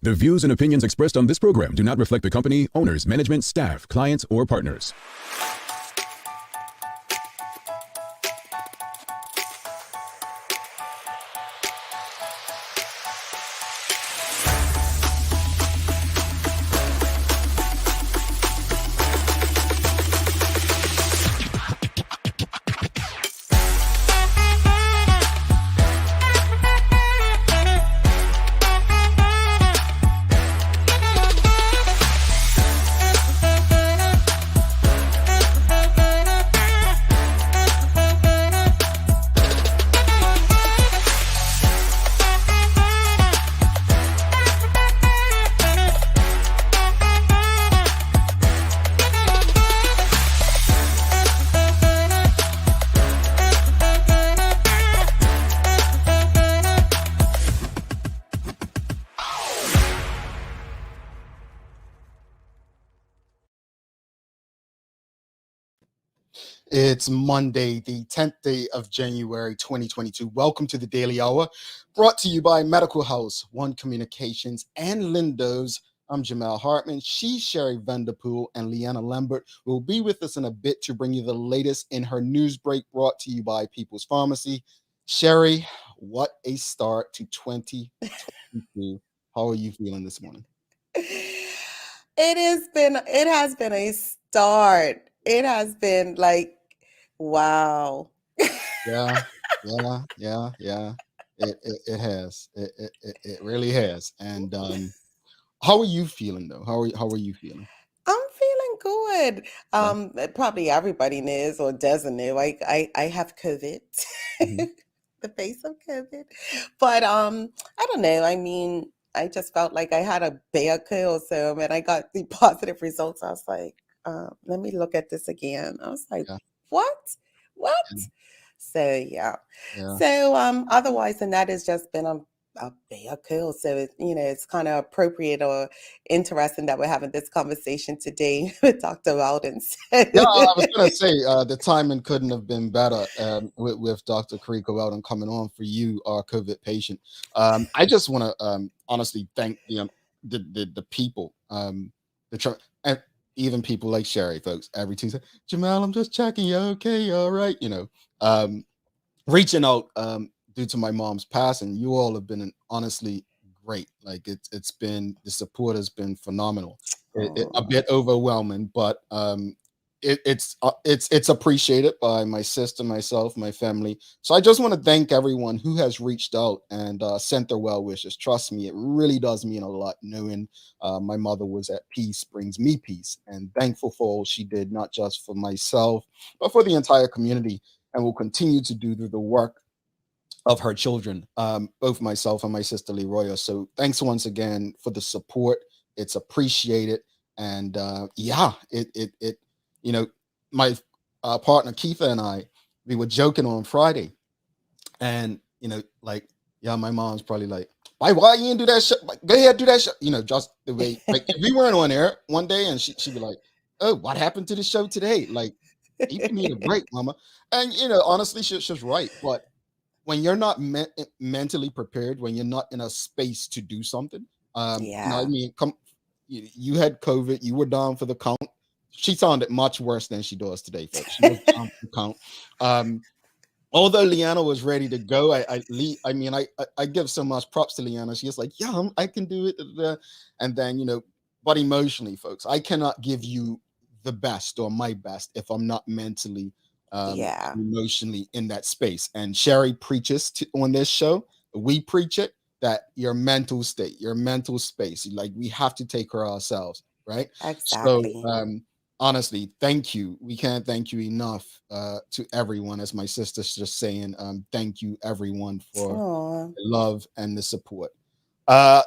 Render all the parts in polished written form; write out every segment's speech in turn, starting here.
The views and opinions expressed on this program do not reflect the company, owners, management, staff, clients, or partners. It's Monday, the 10th day of January, 2022. Welcome to the Daily Hour, brought to you by Medical House, One Communications, and Lindo's. I'm Jamal Hartman. She's Sherry Vanderpool, and Leanna Lambert will be with us in a bit to bring you the latest in her news break, brought to you by People's Pharmacy. Sherry, what a start to 2022. How are you feeling this morning? It has been a start. It has been like, wow. Yeah. It has. It really has. And how are you feeling though? How are you feeling? I'm feeling good. Probably everybody knows or doesn't know. I have COVID. Mhm. The face of COVID. But I don't know. I mean, I just felt like I had a bad cold. So when I got the positive results, I was like, let me look at this again. I was like, Yeah, what? What? yeah, So yeah. yeah. So otherwise than that, it's just been a bad cold. So it's kind of appropriate or interesting that we're having this conversation today with Dr. Weldon. Yeah, I was gonna say the timing couldn't have been better with Dr. Carika Weldon coming on for you, our COVID patient. I just want to honestly thank the people, and even people like Sherry, folks. Every Tuesday, Jamal, I'm just checking you. Okay, you all right? Um, reaching out due to my mom's passing. You all have been honestly great. Like it's been, the support has been phenomenal. A Oh, bit overwhelming, but it's appreciated by my sister, myself, my family. So I just want to thank everyone who has reached out and sent their well wishes. Trust me, it really does mean a lot knowing my mother was at peace brings me peace, and thankful for all she did, not just for myself but for the entire community, and will continue to do the work of her children, both myself and my sister Leroya. So thanks once again for the support. It's appreciated. And you know, my partner Keitha and I, we were joking on Friday, and like, yeah, my mom's probably like, why you didn't do that shit? Like, go ahead, do that shit. Just the way, like, if we weren't on air one day and she'd be like, oh, what happened to the show today? Like, people need a break, mama. And honestly, she's right. But when you're not mentally prepared, when you're not in a space to do something, I yeah. mean, you had COVID, you were down for the count. She sounded much worse than she does today, folks. She was down for the count. Although Liana was ready to go, I give so much props to Liana. She was like, yeah, I can do it. And then, but emotionally, folks, I cannot give you the best or my best if I'm not mentally, Yeah. emotionally in that space. And Sherry preaches on this show. We preach it, that your mental state, your mental space, like, we have to take care of ourselves, right? So, Exactly. honestly, thank you. We can't thank you enough to everyone. As my sister's just saying, thank you everyone for Oh, the love and the support.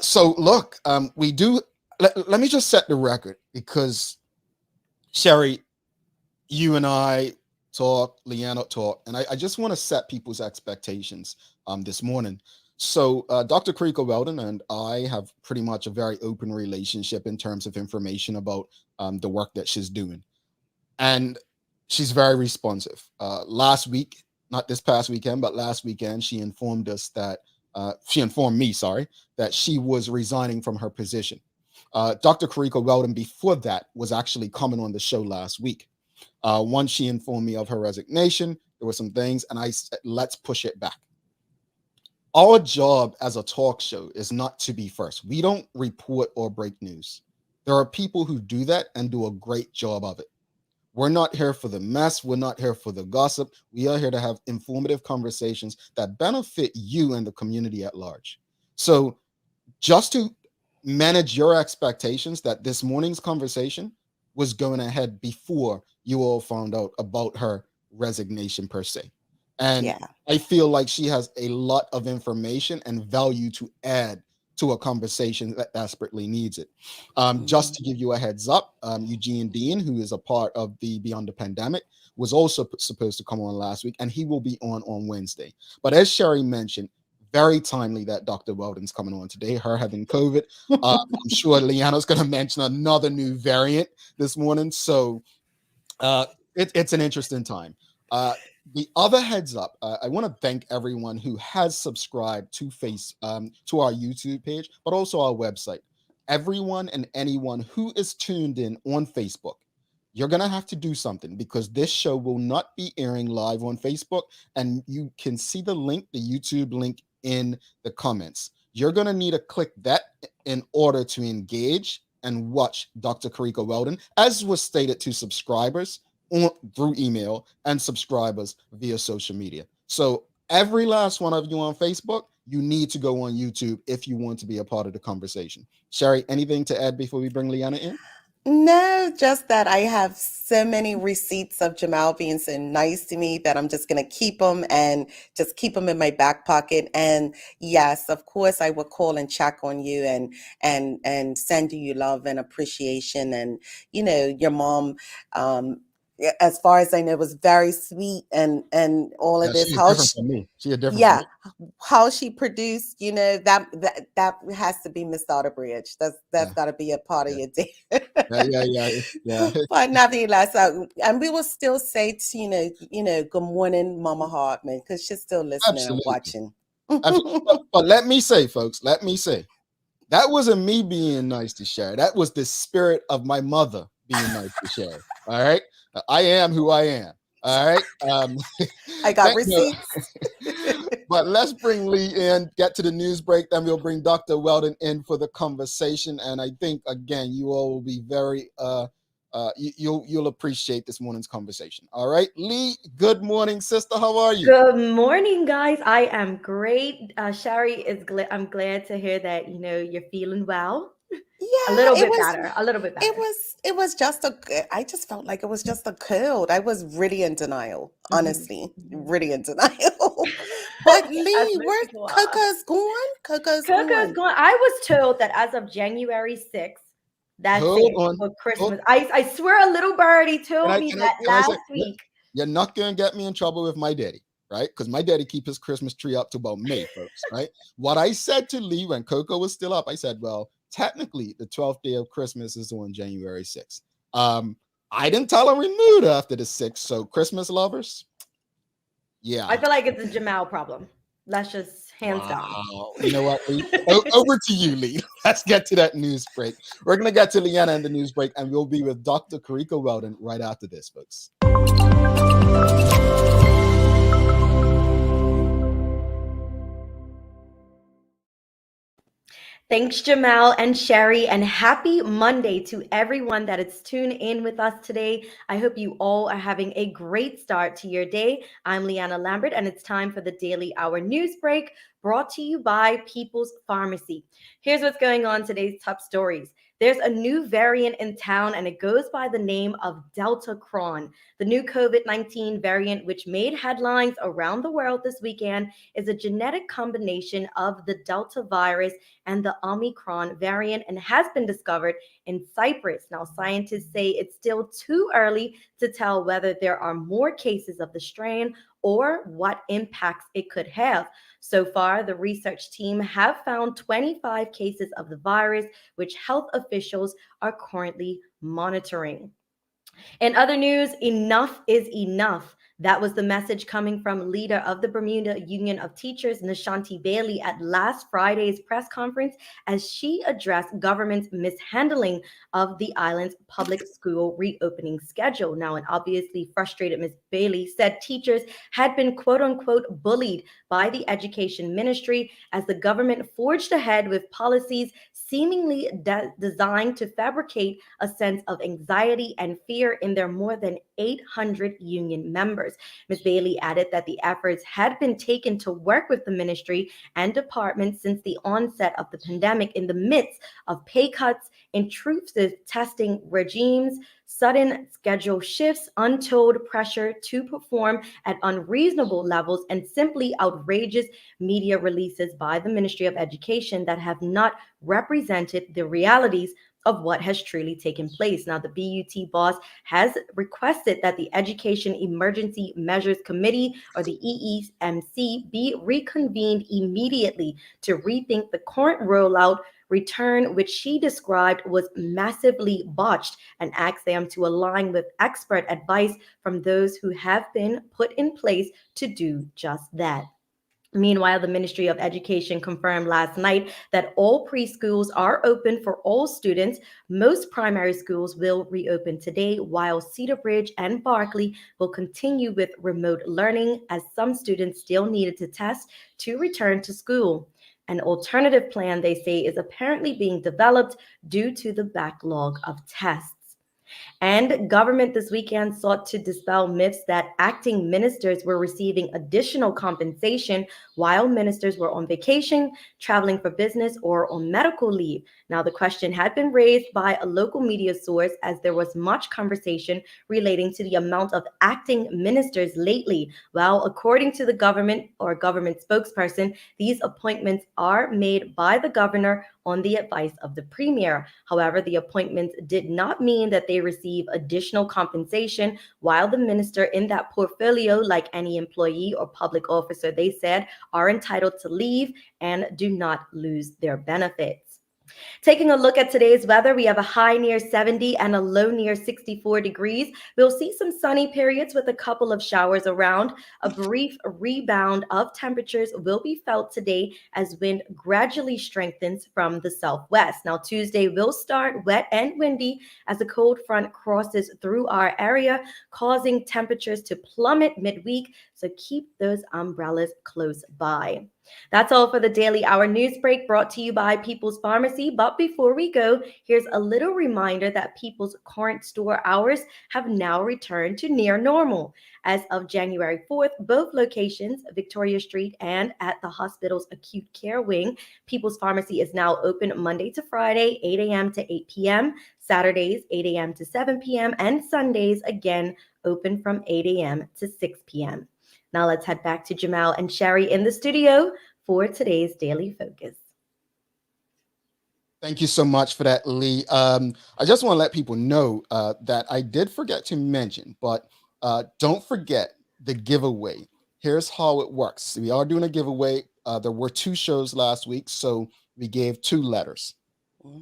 So look, we do. Let me just set the record, because Sherry, you and I talk, Leanna talk, and I just want to set people's expectations this morning. So Dr. Carika Weldon and I have pretty much a very open relationship in terms of information about the work that she's doing, and she's very responsive. Last week, not this past weekend, but last weekend, she informed us that she informed me, sorry, that she was resigning from her position. Dr. Carika Weldon, before that, was actually coming on the show last week. Once she informed me of her resignation, there were some things, and I said, let's push it back. Our job as a talk show is not to be first. We don't report or break news. There are people who do that and do a great job of it. We're not here for the mess. We're not here for the gossip. We are here to have informative conversations that benefit you and the community at large. So, just to manage your expectations that this morning's conversation was going ahead before you all found out about her resignation per se. And Yeah. I feel like she has a lot of information and value to add to a conversation that desperately needs it. Just to give you a heads up, Eugene Dean, who is a part of the Beyond the Pandemic, was also supposed to come on last week, and he will be on Wednesday. But as Sherry mentioned, very timely that Dr. Weldon's coming on today, her having COVID. I'm sure Leanna's going to mention another new variant this morning. So it's an interesting time. The other heads up, I want to thank everyone who has subscribed to to our YouTube page, but also our website. Everyone and anyone who is tuned in on Facebook, you're going to have to do something because this show will not be airing live on Facebook, and you can see the link, the YouTube link in the comments. You're going to need to click that in order to engage and watch Dr. Carika Weldon, as was stated to subscribers through email and subscribers via social media. So every last one of you on Facebook, you need to go on YouTube if you want to be a part of the conversation. Sherry, anything to add before we bring Leanna in? No, just that I have so many receipts of Jamal being so nice to me that I'm just going to keep them and just keep them in my back pocket. And yes, of course, I will call and check on you and send you love and appreciation. And your mom, as far as I know, was very sweet and all of this. She's different from me. She's different Yeah, from me. how she produced, that has to be Miss Bridge. That's got to be a part of your day. Yeah. But nevertheless, and we will still say to, good morning, Mama Hartman, because she's still listening and watching. But let me say, folks, that wasn't me being nice to Sherry. That was the spirit of my mother being nice to Sherry. All right, I am who I am. All right. I got receipts. But let's bring Lee in, get to the news break, then we'll bring Dr. Weldon in for the conversation. And I think, again, you all will be very, you'll appreciate this morning's conversation. All right, Lee, good morning, sister. How are you? Good morning, guys. I am great. Sherry, I'm glad to hear that, you're feeling well. Yeah, a little bit better. It was just I just felt like it was just a cold. I was really in denial, honestly, really in denial. But Lee, where's Coco's gone? Coco's gone. I was told that as of January 6th, that's it for Christmas. I swear a little birdie told me that last week. You're not going to get me in trouble with my daddy, right? Because my daddy keeps his Christmas tree up to about May, folks, right? What I said to Lee when Coco was still up, I said, well, technically, the 12th day of Christmas is on January 6th. I didn't tell her we moved after the 6th. So Christmas lovers, yeah. I feel like it's a Jamal problem. Let's just hands down. You know what, Lee? Over to you, Lee. Let's get to that news break. We're going to get to Leanna in the news break, and we'll be with Dr. Carika Weldon right after this, folks. Thanks, Jamal and Sherry, and happy Monday to everyone that is tuned in with us today. I hope you all are having a great start to your day. I'm Leanna Lambert, and it's time for the Daily Hour News Break, brought to you by People's Pharmacy. Here's what's going on today's top stories. There's a new variant in town, and it goes by the name of Delta Cron. The new COVID-19 variant, which made headlines around the world this weekend, is a genetic combination of the Delta virus and the Omicron variant and has been discovered in Cyprus. Now, scientists say it's still too early to tell whether there are more cases of the strain or what impacts it could have. So far, the research team have found 25 cases of the virus, which health officials are currently monitoring. In other news, enough is enough. That was the message coming from leader of the Bermuda Union of Teachers, Nishanti Bailey, at last Friday's press conference as she addressed government's mishandling of the island's public school reopening schedule. Now, an obviously frustrated Ms. Bailey said teachers had been quote unquote bullied by the education ministry as the government forged ahead with policies seemingly designed to fabricate a sense of anxiety and fear in their more than 800 union members. Ms. Bailey added that the efforts had been taken to work with the ministry and department since the onset of the pandemic in the midst of pay cuts, intrusive testing regimes, sudden schedule shifts, untold pressure to perform at unreasonable levels, and simply outrageous media releases by the Ministry of Education that have not represented the realities of what has truly taken place. Now, the BUT boss has requested that the Education Emergency Measures Committee, or the EEMC, be reconvened immediately to rethink the current rollout return, which she described was massively botched, and asked them to align with expert advice from those who have been put in place to do just that. Meanwhile, the Ministry of Education confirmed last night that all preschools are open for all students. Most primary schools will reopen today, while Cedar Bridge and Berkeley will continue with remote learning as some students still needed to test to return to school. An alternative plan, they say, is apparently being developed due to the backlog of tests. And government this weekend sought to dispel myths that acting ministers were receiving additional compensation while ministers were on vacation, traveling for business, or on medical leave. Now, the question had been raised by a local media source as there was much conversation relating to the amount of acting ministers lately. Well, according to the government or government spokesperson, these appointments are made by the governor on the advice of the premier. However, the appointments did not mean that they receive additional compensation, while the minister in that portfolio, like any employee or public officer, they said, are entitled to leave and do not lose their benefits. Taking a look at today's weather, we have a high near 70 and a low near 64 degrees. We'll see some sunny periods with a couple of showers around. A brief rebound of temperatures will be felt today as wind gradually strengthens from the southwest. Now, Tuesday will start wet and windy as a cold front crosses through our area, causing temperatures to plummet midweek. So keep those umbrellas close by. That's all for the Daily Hour News Break, brought to you by People's Pharmacy. But before we go, here's a little reminder that People's current store hours have now returned to near normal. As of January 4th, both locations, Victoria Street and at the hospital's acute care wing, People's Pharmacy is now open Monday to Friday, 8 a.m. to 8 p.m., Saturdays, 8 a.m. to 7 p.m., and Sundays, again, open from 8 a.m. to 6 p.m. Now let's head back to Jamal and Sherry in the studio for today's Daily Focus. Thank you so much for that, Lee. I just want to let people know that I did forget to mention, but don't forget the giveaway. Here's how it works. We are doing a giveaway. There were 2 shows last week, so we gave 2 letters.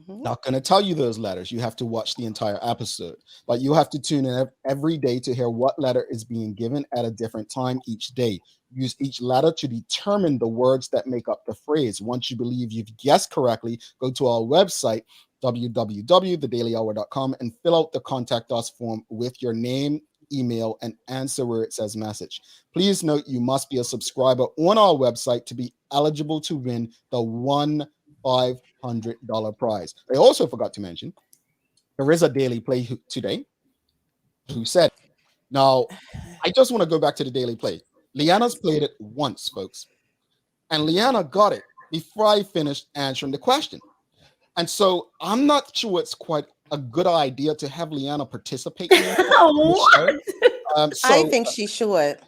Not going to tell you those letters. You have to watch the entire episode, but you have to tune in every day to hear what letter is being given at a different time each day. Use each letter to determine the words that make up the phrase. Once you believe you've guessed correctly, go to our website, www.thedailyhour.com, and fill out the contact us form with your name, email, and answer where it says message. Please note you must be a subscriber on our website to be eligible to win the $500 prize. I also forgot to mention there is a daily play today. Who said? Now, I just want to go back to the daily play. Liana's played it once, folks, and Liana got it before I finished answering the question. And so I'm not sure it's quite a good idea to have Liana participate in the show. I think she should.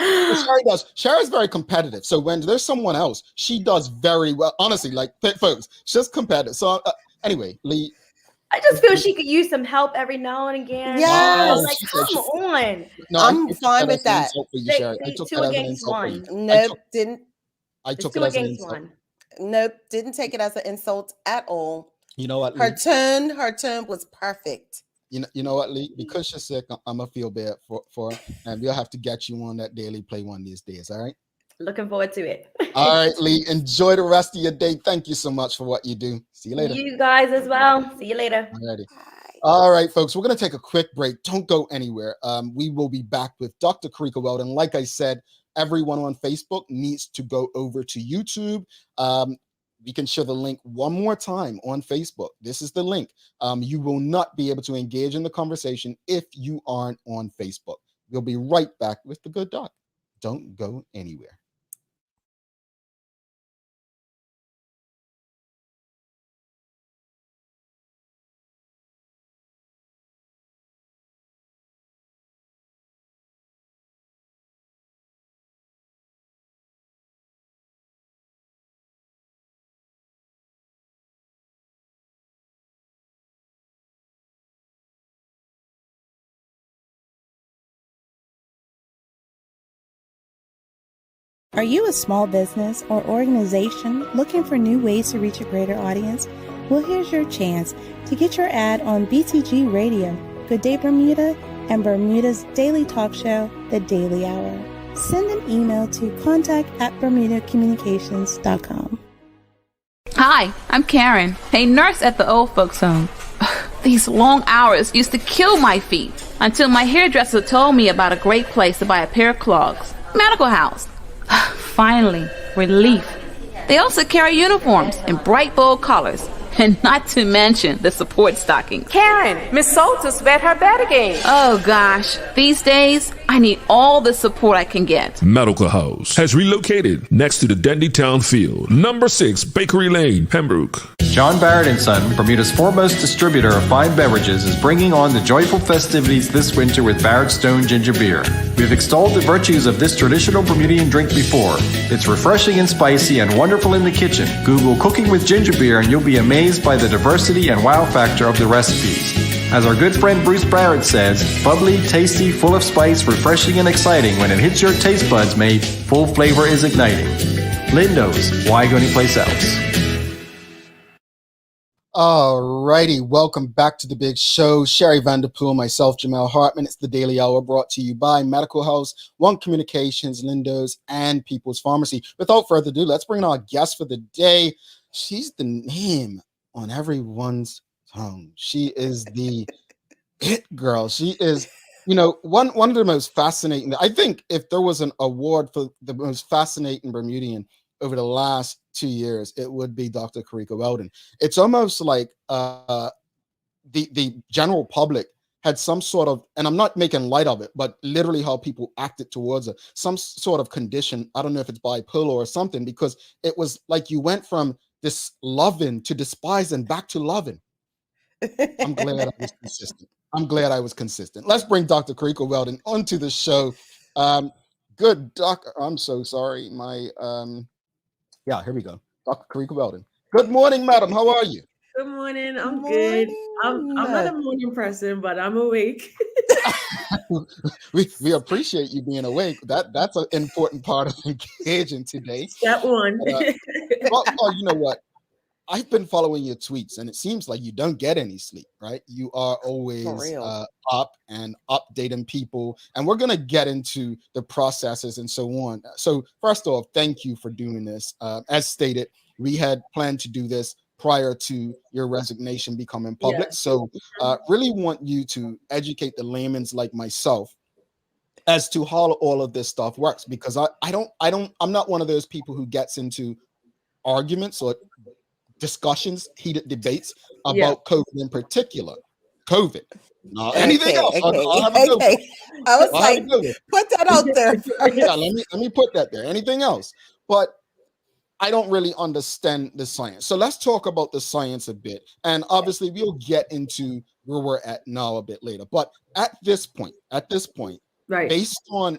Sherry does. Sherry's very competitive. So when there's someone else, she does very well. Honestly, like folks, she's competitive. So anyway, Lee. I just feel she could use some help every now and again. Yes. Like, come on. No, I'm fine with that. They 2 against 1. Nope, didn't. I took it it as 2 an against insult. 1. Nope, didn't take it as an insult at all. You know what? Her turn was perfect. You know what, Lee? Because you're sick, I'm gonna feel bad for her, and we'll have to get you on that daily play one of these days. All right. Looking forward to it. All right, Lee. Enjoy the rest of your day. Thank you so much for what you do. See you later. You guys as well. See you later. Alrighty. Bye. All right, folks. We're gonna take a quick break. Don't go anywhere. We will be back with Dr. Carika Weldon. Like I said, everyone on Facebook needs to go over to YouTube. We can share the link one more time on Facebook. This is the link. You will not be able to engage in the conversation if you aren't on Facebook. We'll be right back with the good doc. Don't go anywhere. Are you a small business or organization looking for new ways to reach a greater audience? Well, here's your chance to get your ad on BTG Radio, Good Day Bermuda, and Bermuda's daily talk show, The Daily Hour. Send an email to contact@bermudacommunications.com. Hi, I'm Karen, a nurse at the old folks home. These long hours used to kill my feet until my hairdresser told me about a great place to buy a pair of clogs. Medical House. Finally, relief. They also carry uniforms in bright, bold colors. And not to mention the support stockings. Karen, Miss Soltis read her bed again. Oh gosh, these days I need all the support I can get. Medical House has relocated next to the Dandytown Field, number 6 Bakery Lane, Pembroke. John Barrett & Son, Bermuda's foremost distributor of fine beverages, is bringing on the joyful festivities this winter with Barrett Stone Ginger Beer. We've extolled the virtues of this traditional Bermudian drink before. It's refreshing and spicy and wonderful in the kitchen. Google cooking with ginger beer and you'll be amazed by the diversity and wow factor of the recipes. As our good friend Bruce Barrett says, bubbly, tasty, full of spice, refreshing and exciting. When it hits your taste buds, mate, full flavor is igniting. Lindo's, why go anyplace else? All righty, welcome back to the big show. Sherry Vanderpool, myself, Jamel Hartman. It's the Daily Hour brought to you by Medical House, One Communications, Lindo's, and People's Pharmacy. Without further ado, let's bring in our guest for the day. She's the name on everyone's tongue. She is the hit girl. She is, one of the most fascinating. I think if there was an award for the most fascinating Bermudian over the last 2 years, it would be Dr. Carika Weldon. It's almost like the general public had some sort of, and I'm not making light of it, but literally how people acted towards her, some sort of condition. I don't know if it's bipolar or something, because it was like you went from this loving to despise and back to loving. I'm glad I was consistent. Let's bring Dr. Carika Weldon onto the show. Good doc. I'm so sorry. Here we go. Dr. Carika Weldon. Good morning, madam. How are you? Good morning. I'm good. I'm not a morning person, but I'm awake. we appreciate you being awake. That's an important part of engaging today. Step one. Well, you know what? I've been following your tweets, and it seems like you don't get any sleep, right? You are always up and updating people, and we're going to get into the processes and so on. So first off, thank you for doing this. As stated, we had planned to do this prior to your resignation becoming public. Yeah. So really want you to educate the layman's like myself as to how all of this stuff works, because I'm not one of those people who gets into arguments or discussions, heated debates about COVID in particular. COVID. Anything else? I was like, put that out there. Yeah, let me put that there. Anything else? But I don't really understand the science. So let's talk about the science a bit. And obviously we'll get into where we're at now a bit later. But at this point, right, based on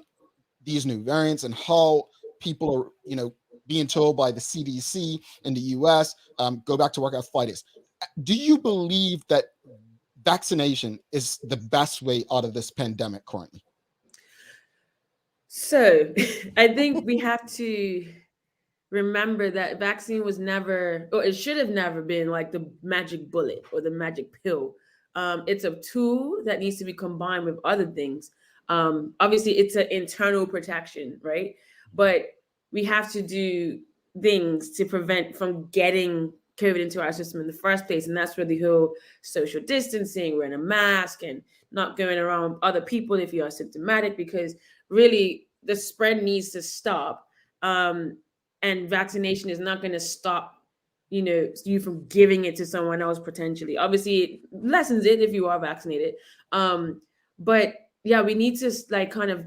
these new variants and how people are, being told by the CDC in the US, go back to work after 5 days. Do you believe that vaccination is the best way out of this pandemic currently? So I think we have to remember that vaccine was never, or it should have never been like the magic bullet or the magic pill It's a tool that needs to be combined with other things. Obviously, it's an internal protection, right? But we have to do things to prevent from getting COVID into our system in the first place. And that's where the whole social distancing, wearing a mask, and not going around other people if you are symptomatic, because really the spread needs to stop. And vaccination is not going to stop you from giving it to someone else potentially. Obviously it lessens it if you are vaccinated, but yeah, we need to like kind of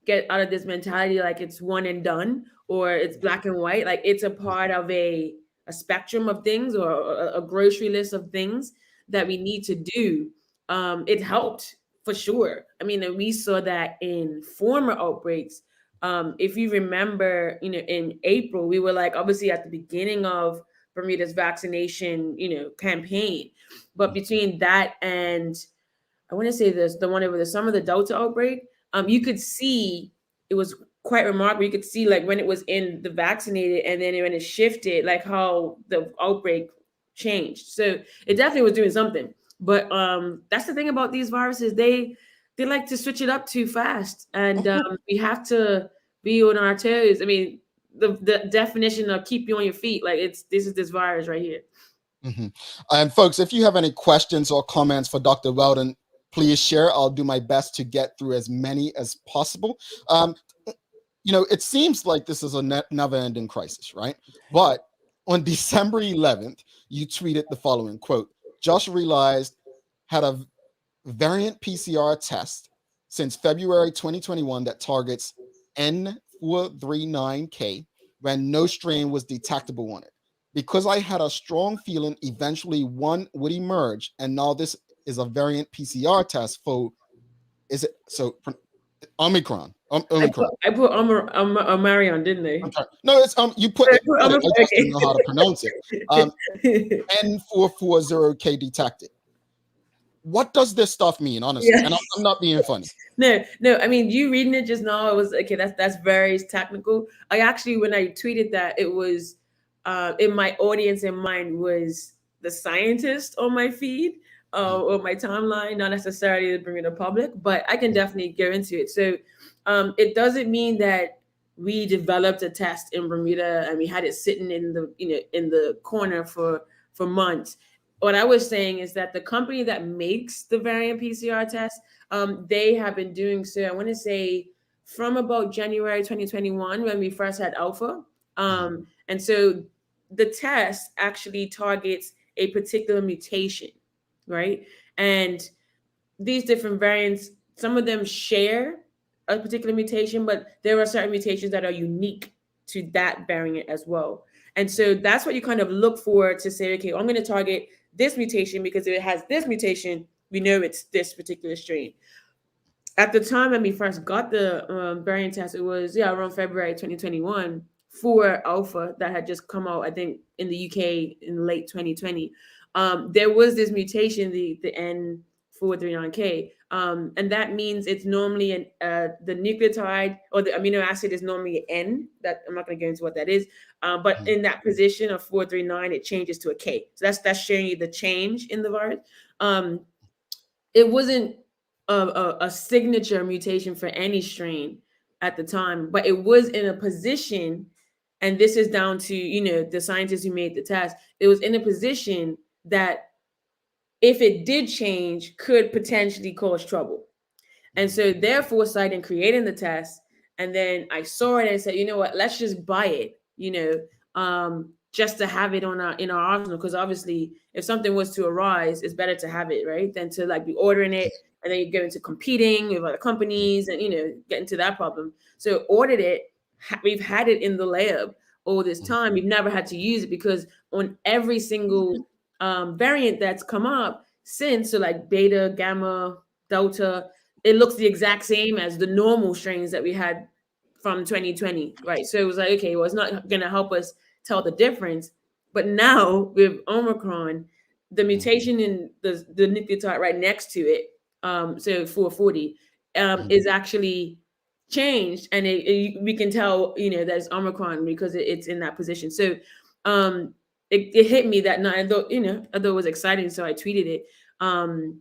get out of this mentality like it's one and done, or it's black and white. Like it's a part of a spectrum of things, or a grocery list of things that we need to do. It helped for sure. I mean, and we saw that in former outbreaks. If you remember, in April, we were like obviously at the beginning of Bermuda's vaccination, campaign. But between that and I want to say this, the one over the summer, the Delta outbreak, you could see it was quite remarkable. You could see like when it was in the vaccinated and then when it shifted, like how the outbreak changed. So it definitely was doing something. But that's the thing about these viruses. They like to switch it up too fast. And we have to be on our toes. I mean, the definition of keep you on your feet, like this is this virus right here. And folks, if you have any questions or comments for Dr. Weldon, please share. I'll do my best to get through as many as possible. It seems like this is a never-ending crisis, right? But on December 11th, you tweeted the following quote: "Just realized had a variant PCR test since February 2021 that targets N439K when no strain was detectable on it. Because I had a strong feeling eventually one would emerge, and now this is a variant PCR test for Omicron." Omicron. I put Omarion, didn't they? Okay. No, it's you put it. I just don't know how to pronounce it. N440K detected. What does this stuff mean, honestly? Yeah. And I'm not being funny. No. I mean, you reading it just now, it was okay. That's very technical. I actually, when I tweeted that, it was in my audience in mind was the scientist on my feed or my timeline, not necessarily the Bermuda public, but I can definitely go into it. So it doesn't mean that we developed a test in Bermuda and we had it sitting in the corner for months. What I was saying is that the company that makes the variant PCR test, they have been doing so, I want to say, from about January 2021 when we first had Alpha. And so the test actually targets a particular mutation, right? And these different variants, some of them share a particular mutation, but there are certain mutations that are unique to that variant as well. And so that's what you kind of look for to say, okay, I'm going to target this mutation because if it has this mutation, we know it's this particular strain. At the time when we first got the variant test, it was around February 2021 for Alpha that had just come out, I think, in the UK in late 2020. There was this mutation, the N439K, and that means it's normally the nucleotide or the amino acid is normally N. That I'm not going to go into what that is, but in that position of 439, it changes to a K. So that's showing you the change in the virus. It wasn't a signature mutation for any strain at the time, but it was in a position, and this is down to the scientists who made the test. It was in a position that if it did change, could potentially cause trouble. And so their foresight in creating the test, and then I saw it and said, you know what, let's just buy it, just to have it in our arsenal. Because obviously, if something was to arise, it's better to have it, right, than to like be ordering it and then you go into competing with other companies and get into that problem. So ordered it. We've had it in the lab all this time. We've never had to use it because on every single variant that's come up since, so like beta, gamma, delta, it looks the exact same as the normal strains that we had from 2020, right? So it was like, okay, well, it's not going to help us tell the difference. But now with Omicron, the mutation in the nucleotide right next to it, so 440, is actually changed, and we can tell that it's Omicron because it's in that position. So it hit me that night. Although it was exciting, so I tweeted it. Um,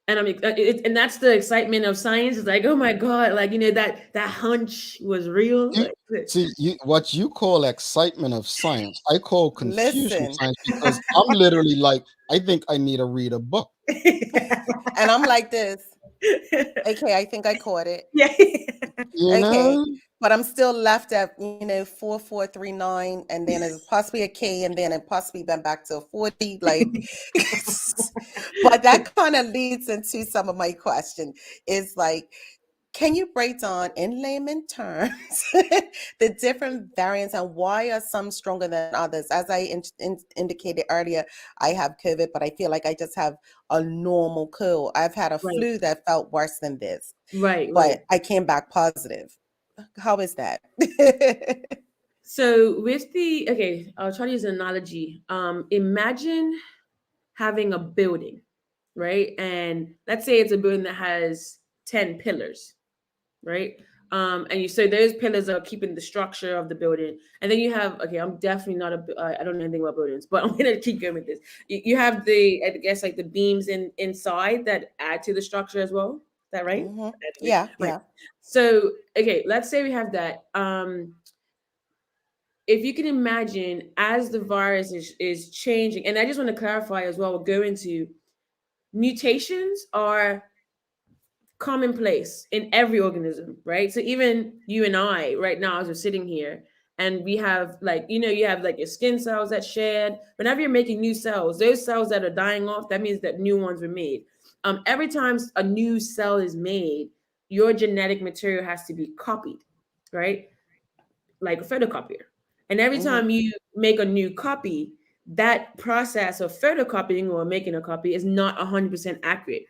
and and that's the excitement of science. It's like, oh my god, like that hunch was real. You, Like, see, what you call excitement of science, I call confusion of Listen, science because I'm literally like, I think I need to read a book. and I'm like this. Okay, I think I caught it. yeah. You Okay, know? but I'm still left at 4439, and then it's possibly a K, and then it possibly been back to 40. Like, but that kind of leads into some of my question. Is like, can you break down in layman terms the different variants and why are some stronger than others? As I indicated earlier, I have COVID, but I feel like I just have a normal cold. I've had a Right, flu that felt worse than this, right, right. but I came back positive. How is that? So with the okay, I'll try to use an analogy. Imagine having a building, right? And let's say it's a building that has 10 pillars, right? And you say those pillars are keeping the structure of the building, and then you have okay, I'm definitely not I don't know anything about buildings, but I'm gonna keep going with this. You have I guess like the beams inside that add to the structure as well. Is that right? Hmm. Right. Yeah, Right. yeah. So okay, let's say we have that. If you can imagine as the virus is changing, and I just want to clarify as well, we'll go into mutations are commonplace in every organism, right? So even you and I right now, as we're sitting here, and we have like, you have like your skin cells that shed. Whenever you're making new cells, those cells that are dying off, that means that new ones were made. Every time a new cell is made, your genetic material has to be copied, right? Like a photocopier. And every Hmm. time you make a new copy, that process of photocopying or making a copy is not 100% accurate,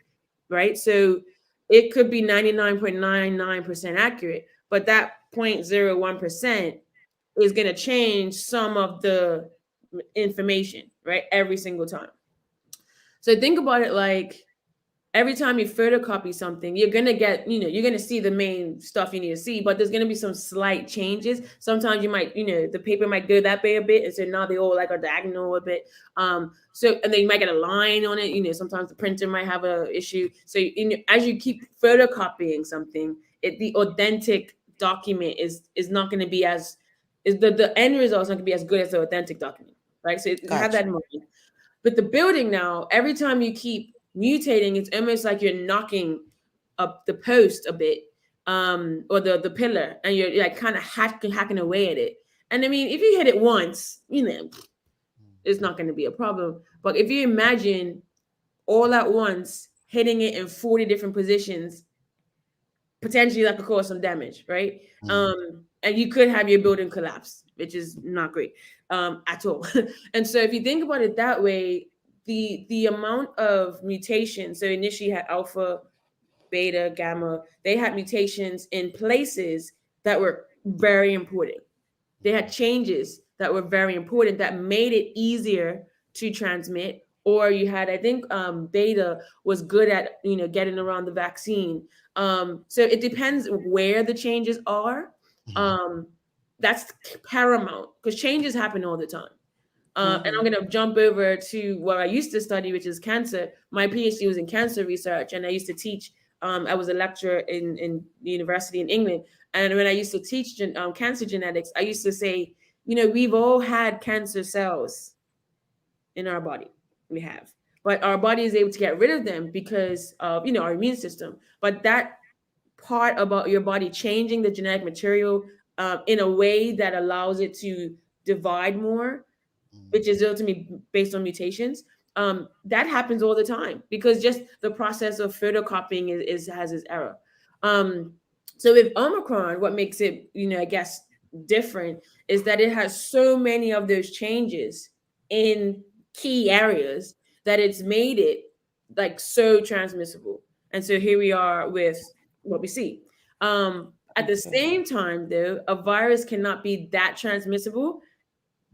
right? So it could be 99.99% accurate, but that 0.01% is going to change some of the information, right? Every single time. So think about it like every time you photocopy something, you're gonna get, you're gonna see the main stuff you need to see, but there's gonna be some slight changes. Sometimes you might, the paper might go that way a bit, and so now they all like are diagonal a bit. And then you might get a line on it. Sometimes the printer might have a issue. So as you keep photocopying something, the authentic document is not going to be as is the end result is not going to be as good as the authentic document, right? So you have that Gotcha. in mind. But the building now, every time you keep mutating, it's almost like you're knocking up the post a bit, or the pillar, and you're like kind of hacking away at it. And I mean, if you hit it once, it's not going to be a problem. But if you imagine all at once hitting it in 40 different positions, potentially that could cause some damage, right? And you could have your building collapse, which is not great at all. And so if you think about it that way, the amount of mutations, so initially you had alpha, beta, gamma, they had mutations in places that were very important. They had changes that were very important that made it easier to transmit. Or you had, I think, beta was good at getting around the vaccine. So it depends where the changes are. Um, that's paramount because changes happen all the time. And I'm going to jump over to what I used to study, which is cancer. My PhD was in cancer research, and I used to teach. I was a lecturer in the university in England. And when I used to teach cancer genetics, I used to say, we've all had cancer cells in our body. We have. But our body is able to get rid of them because of, our immune system. But that part about your body changing the genetic material in a way that allows it to divide more, which is ultimately based on mutations, that happens all the time because just the process of photocopying has its error. So with Omicron, what makes it, I guess, different is that it has so many of those changes in key areas that it's made it like so transmissible. And so here we are with what we see. At the Okay. same time, though, a virus cannot be that transmissible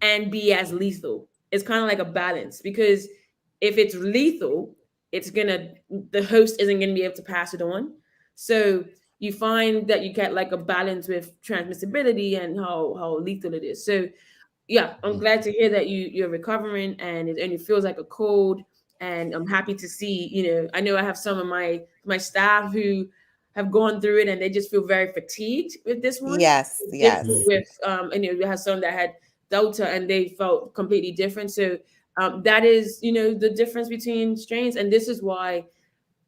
and be as lethal. It's kind of like a balance because if it's lethal, the host isn't gonna be able to pass it on. So you find that you get like a balance with transmissibility and how lethal it is. So yeah, I'm glad to hear that you're recovering and it only feels like a cold. And I'm happy to see, I know I have some of my staff who have gone through it and they just feel very fatigued with this one. Yes, Different yes. with, and we have some that had Delta and they felt completely different. So that is, the difference between strains. And this is why,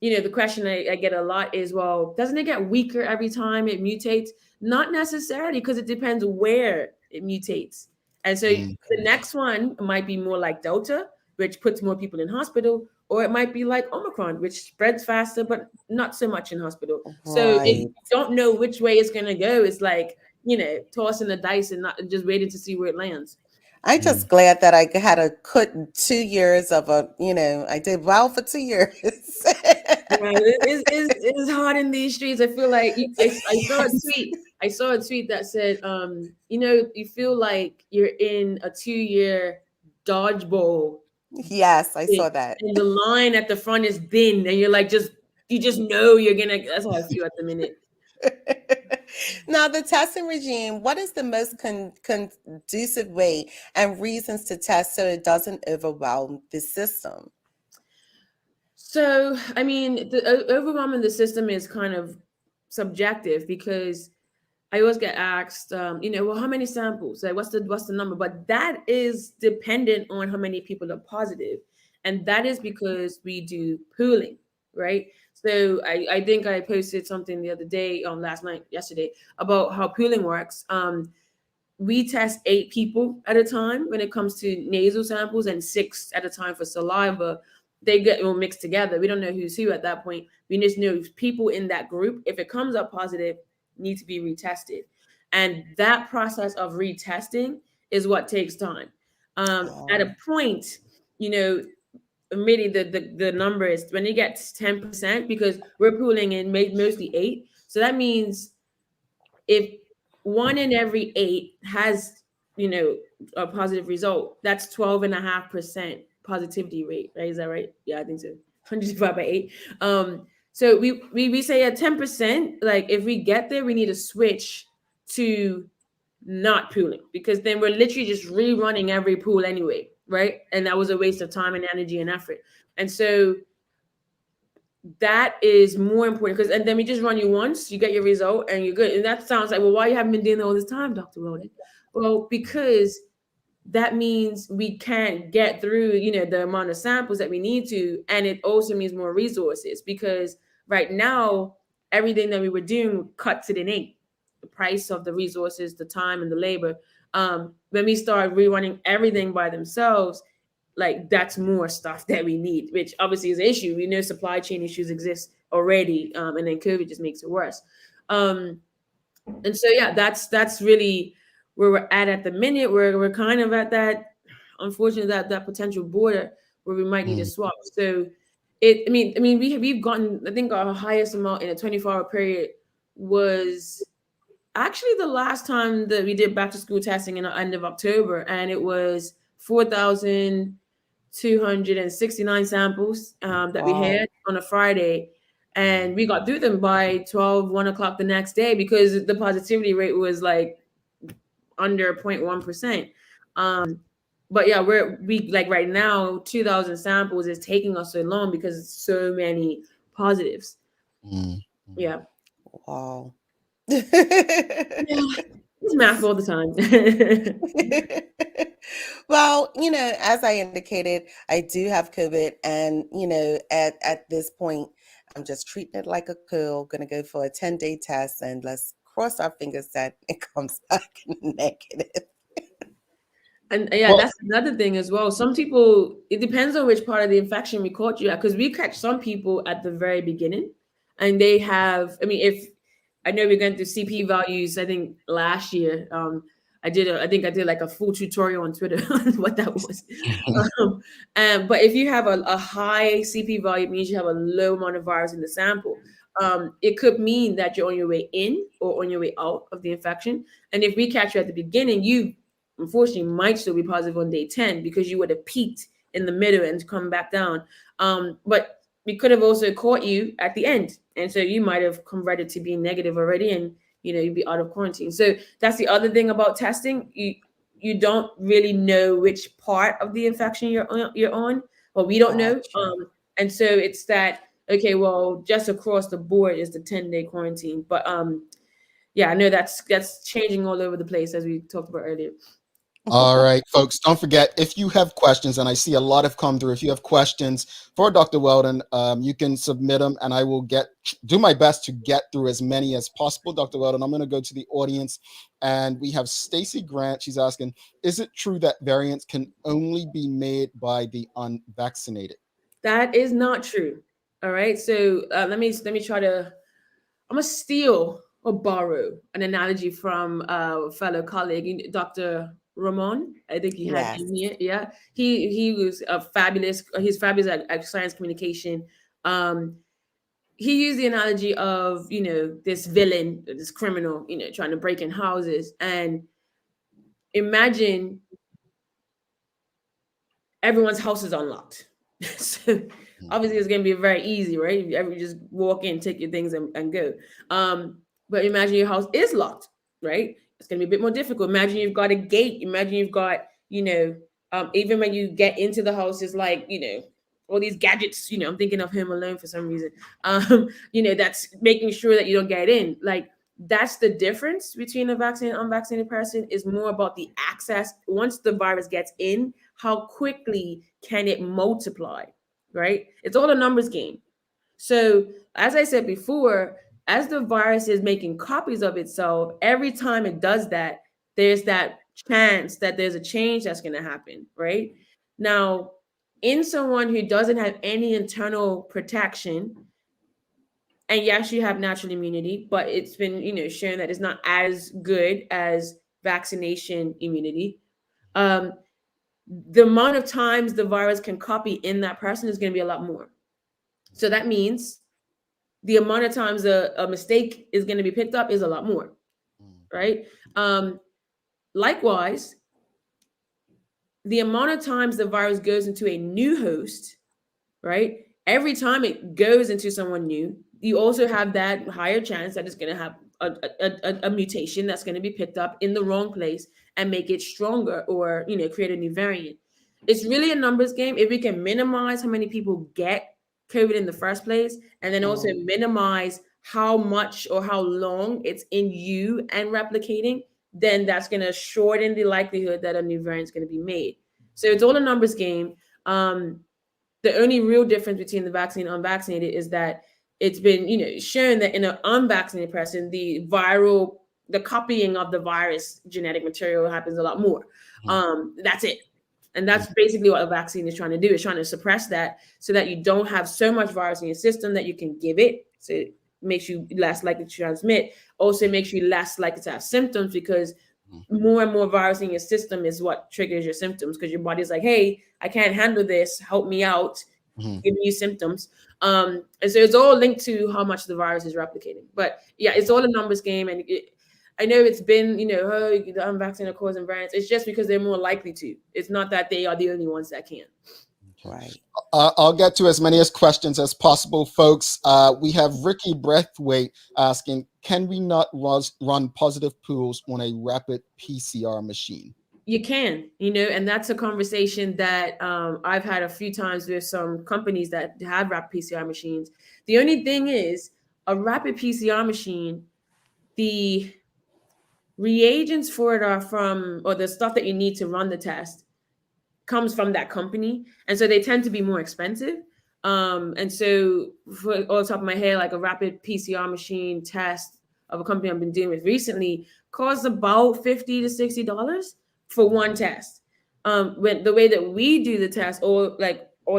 the question I get a lot is, well, doesn't it get weaker every time it mutates? Not necessarily, because it depends where it mutates. And so the next one might be more like Delta, which puts more people in hospital, or it might be like Omicron, which spreads faster, but not so much in hospital. So if you don't know which way it's going to go, it's like, tossing the dice and not just waiting to see where it lands. I'm just glad that I had a good 2 years of I did well for 2 years. It's hard in these streets. I feel like I saw a tweet that said, you feel like you're in a 2-year dodgeball. Yes, I saw that. And the line at the front is thin, and you're like, you just know you're gonna. That's how I feel at the minute. Now, the testing regime, what is the most conducive way and reasons to test so it doesn't overwhelm the system? So, I mean, the overwhelming the system is kind of subjective, because I always get asked, well, how many samples? Like, what's the number? But that is dependent on how many people are positive, and that is because we do pooling, right? So I think I posted something the other day, yesterday, about how pooling works. We test 8 people at a time when it comes to nasal samples, and 6 at a time for saliva. They get all mixed together. We don't know who's who at that point. We just know people in that group, if it comes up positive, need to be retested. And that process of retesting is what takes time. At a point, maybe the number is when it gets 10%, because we're pooling in mostly 8. So that means if 1 in every 8 has, a positive result, that's 12.5% positivity rate, right? Is that right? Yeah, I think so. 100 divided by 8. So we say at 10%, like if we get there, we need to switch to not pooling, because then we're literally just rerunning every pool anyway, right? And that was a waste of time and energy and effort. And so that is more important, because and then we just run you once, you get your result, and you're good. And that sounds like, well, why you haven't been doing it all this time, Dr. Weldon? Well, because that means we can't get through, the amount of samples that we need to. And it also means more resources, because right now, everything that we were doing cuts it in 8. The price of the resources, the time and the labor. When we start rerunning everything by themselves, like that's more stuff that we need, which obviously is an issue. We know supply chain issues exist already. And then COVID just makes it worse. And so, yeah, that's really where we're at the minute, where we're kind of at that, unfortunately, that potential border where we might need to swap. So we've gotten, I think our highest amount in a 24-hour period was actually the last time that we did back to school testing in the end of October, and it was 4,269 samples that we had on a Friday. And we got through them by 1 o'clock the next day, because the positivity rate was like under 0.1%. But yeah, we like right now, 2,000 samples is taking us so long because it's so many positives. Yeah. Wow. Yeah, it's math all the time. Well, as I indicated, I do have COVID, and at this point, I'm just treating it like a cold. Going to go for a 10-day test, and let's cross our fingers that it comes back negative. And yeah, that's another thing as well. Some people, it depends on which part of the infection we caught you at, because we catch some people at the very beginning, and they have, if I know we're going through CP values, I think last year, I did like a full tutorial on Twitter on what that was. But if you have a high CP value, it means you have a low amount of virus in the sample. It could mean that you're on your way in or on your way out of the infection. And if we catch you at the beginning, you unfortunately might still be positive on day 10, because you would have peaked in the middle and come back down. But we could have also caught you at the end. And so you might have converted to being negative already, and you'd be out of quarantine. So that's the other thing about testing. You don't really know which part of the infection you're on. but we don't know. Gotcha. And so it's that, okay, well, just across the board is the 10-day quarantine. But yeah, I know that's changing all over the place, as we talked about earlier. All right, folks, don't forget, if you have questions, and I see a lot have come through, if you have questions for Dr. Weldon, you can submit them, and I will do my best to get through as many as possible. Dr. Weldon, I'm going to go to the audience, and we have Stacy Grant. She's asking, is it true that variants can only be made by the unvaccinated? That is not true. All right, so let me try to. I'm gonna steal or borrow an analogy from a fellow colleague, Dr. Ramon. I think he had Yes. him here. Yeah, he was a fabulous. He's fabulous at science communication. He used the analogy of this villain, this criminal, trying to break in houses, and imagine everyone's house is unlocked. So obviously it's going to be very easy, right? You just walk in, take your things and go. But imagine your house is locked, right? It's going to be a bit more difficult. Imagine you've got a gate. Imagine you've got, even when you get into the house, it's like, all these gadgets, I'm thinking of Home Alone for some reason. That's making sure that you don't get in. Like, that's the difference between a vaccinated and unvaccinated person, is more about the access. Once the virus gets in, how quickly can it multiply, right? It's all a numbers game. So as I said before, as the virus is making copies of itself, every time it does that, there's that chance that there's a change that's going to happen, right? Now, in someone who doesn't have any internal protection, and yes, you have natural immunity, but it's been, shown that it's not as good as vaccination immunity. The amount of times the virus can copy in that person is going to be a lot more. So that means the amount of times a mistake is going to be picked up is a lot more, right? Likewise, the amount of times the virus goes into a new host, right? Every time it goes into someone new, you also have that higher chance that it's going to have a mutation that's going to be picked up in the wrong place and make it stronger, or create a new variant. It's really a numbers game. If we can minimize how many people get COVID in the first place, and then also minimize how much or how long it's in you and replicating, then that's going to shorten the likelihood that a new variant is going to be made. So it's all a numbers game. The only real difference between the vaccine and unvaccinated is that it's been, shown that in an unvaccinated person, the copying of the virus genetic material happens a lot more. That's it. And that's basically what a vaccine is trying to do. It's trying to suppress that so that you don't have so much virus in your system that you can give it. So it makes you less likely to transmit. Also makes you less likely to have symptoms, because more and more virus in your system is what triggers your symptoms, because your body's like, hey, I can't handle this. Help me out. Give you symptoms. And so it's all linked to how much the virus is replicating. But yeah, it's all a numbers game. And I know it's been, the unvaccinated causing variants. It's just because they're more likely to. It's not that they are the only ones that can. Right. I'll get to as many questions as possible, folks. We have Ricky Breathwaite asking, can we not run positive pools on a rapid PCR machine? You can, and that's a conversation that I've had a few times with some companies that have rapid PCR machines. The only thing is, a rapid PCR machine, the reagents for it are from, or the stuff that you need to run the test comes from that company. And so they tend to be more expensive. And so for off the top of my head, like a rapid PCR machine test of a company I've been dealing with recently costs about $50 to $60 for one test. When the way that we do the test, all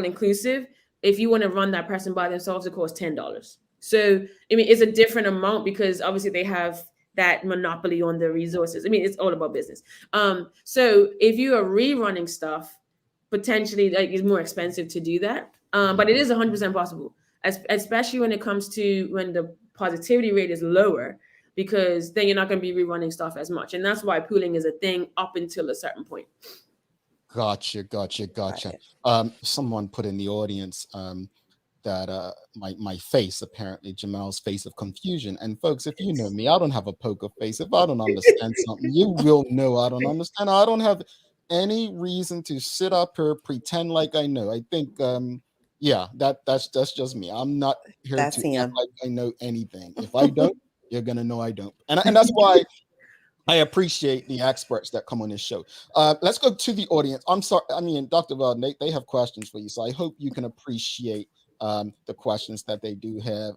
inclusive, if you want to run that person by themselves, it costs $10. So, it's a different amount because obviously they have that monopoly on the resources. It's all about business. So if you are rerunning stuff, potentially it's more expensive to do that. But it is 100% possible, especially when it comes to when the positivity rate is lower, because then you're not going to be rerunning stuff as much. And that's why pooling is a thing up until a certain point. Gotcha. Someone put in the audience that my face, apparently Jamal's face of confusion. And folks, if you know me, I don't have a poker face. If I don't understand something, you will know I don't understand. I don't have any reason to sit up here, pretend like I know. I think, yeah, that's just me. I'm not here That's to act him. like I know anything. If I don't, you're gonna know I don't, and that's why I appreciate the experts that come on this show. Let's go to the audience. I'm sorry. I mean, Dr. Weldon, they have questions for you. So I hope you can appreciate the questions that they do have.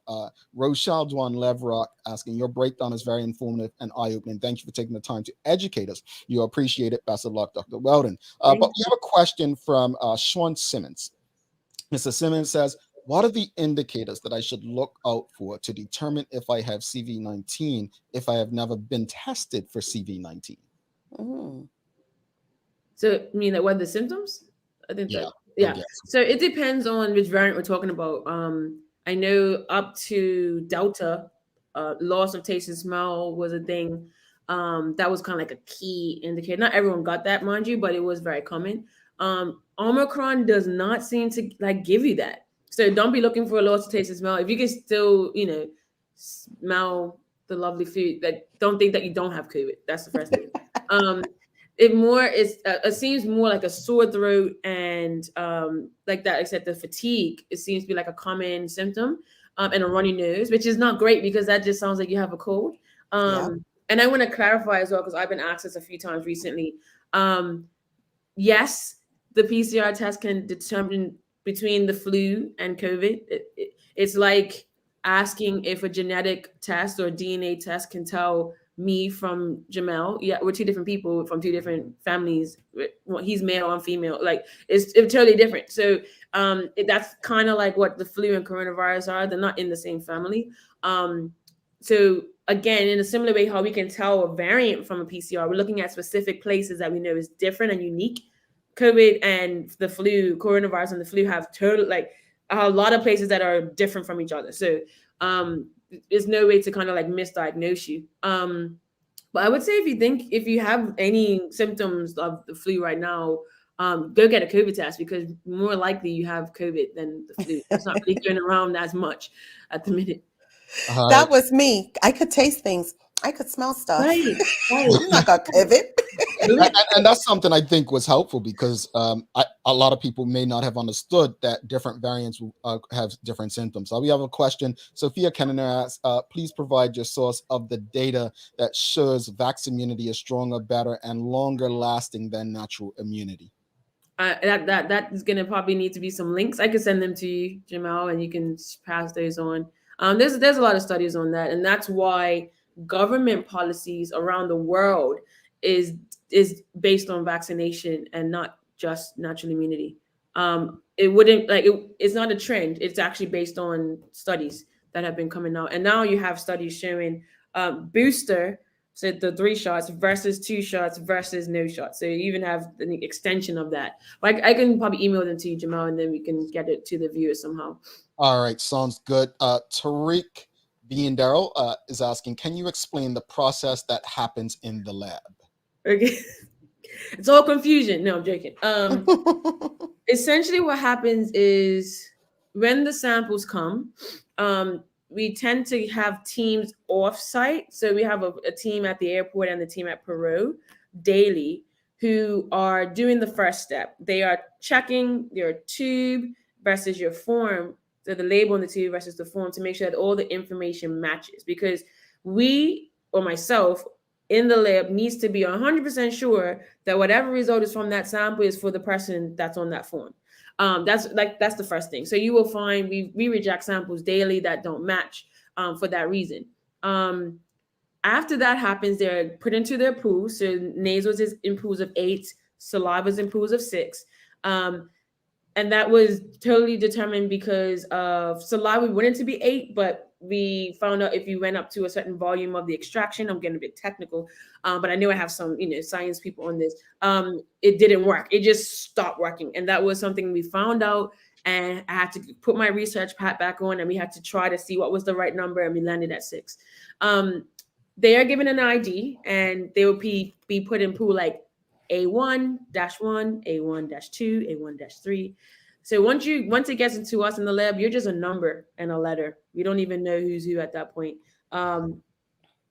Rochelle Dwan Levrock asking, your breakdown is very informative and eye-opening. Thank you for taking the time to educate us. You appreciate it. Best of luck, Dr. Weldon. But we have a question from Sean Simmons. Mr. Simmons says, what are the indicators that I should look out for to determine if I have CV19 if I have never been tested for CV19? Mm. So, I mean, what are the symptoms? I think Yeah. that, yeah. So it depends on which variant we're talking about. I know up to Delta, loss of taste and smell was a thing. That was kind of like a key indicator. Not everyone got that, mind you, but it was very common. Omicron does not seem to like give you that. So don't be looking for a loss of taste and smell. If you can still, smell the lovely food, that don't think that you don't have COVID. That's the first thing. It seems more like a sore throat and like that, except the fatigue. It seems to be like a common symptom, and a runny nose, which is not great because that just sounds like you have a cold. And I want to clarify as well, because I've been asked this a few times recently. Yes, the PCR test can determine between the flu and COVID. It's like asking if a genetic test or DNA test can tell me from Jamel. Yeah, we're two different people from two different families. He's male, I'm female. Like it's totally different. So that's kind of like what the flu and coronavirus are. They're not in the same family. So again, in a similar way, how we can tell a variant from a PCR, we're looking at specific places that we know is different and unique. COVID and the flu, coronavirus and the flu have a lot of places that are different from each other. So there's no way to kind of like misdiagnose you. But I would say if you have any symptoms of the flu right now, go get a COVID test, because more likely you have COVID than the flu. It's not really going around as much at the minute. That was me. I could taste things. I could smell stuff. Right. I'm not got COVID. And that's something I think was helpful, because a lot of people may not have understood that different variants have different symptoms. So we have a question. Sophia Kenner asks, please provide your source of the data that shows vaccine immunity is stronger, better, and longer lasting than natural immunity. That is going to probably need to be some links. I could send them to you, Jamal, and you can pass those on. There's a lot of studies on that, and that's why government policies around the world is based on vaccination and not just natural immunity. It's not a trend. It's actually based on studies that have been coming out, and now you have studies showing booster, so the 3 shots versus 2 shots versus no shots. So you even have an extension of that. But I can probably email them to you, Jamal, and then we can get it to the viewers somehow. All right, sounds good. Tariq Daryl is asking, can you explain the process that happens in the lab? Okay. It's all confusion. No, I'm joking. Essentially what happens is when the samples come, we tend to have teams off-site. So we have a team at the airport and the team at Perot daily who are doing the first step. They are checking your tube versus your form, so the label on the tube versus the form, to make sure that all the information matches. Because we, or myself, in the lab needs to be 100% sure that whatever result is from that sample is for the person that's on that form. That's the first thing. So you will find we reject samples daily that don't match for that reason. After that happens, they're put into their pools. So nasals is in pools of 8, saliva is in pools of 6. And that was totally determined because of saliva. We wanted it to be 8, but we found out if you went up to a certain volume of the extraction, I'm getting a bit technical, but I know I have some, science people on this. It didn't work. It just stopped working. And that was something we found out, and I had to put my research hat back on, and we had to try to see what was the right number, and we landed at 6. They are given an ID, and they will be put in pool like A1-1, A1-2, A1-3. So once it gets into us in the lab, you're just a number and a letter. We don't even know who's who at that point.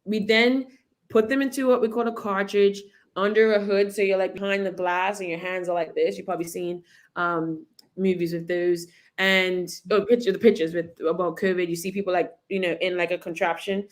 We then put them into what we call a cartridge. under a hood. So you're like behind the glass and your hands are like this. You've probably seen movies with those. And the pictures with about COVID, you see people like, in like a contraption.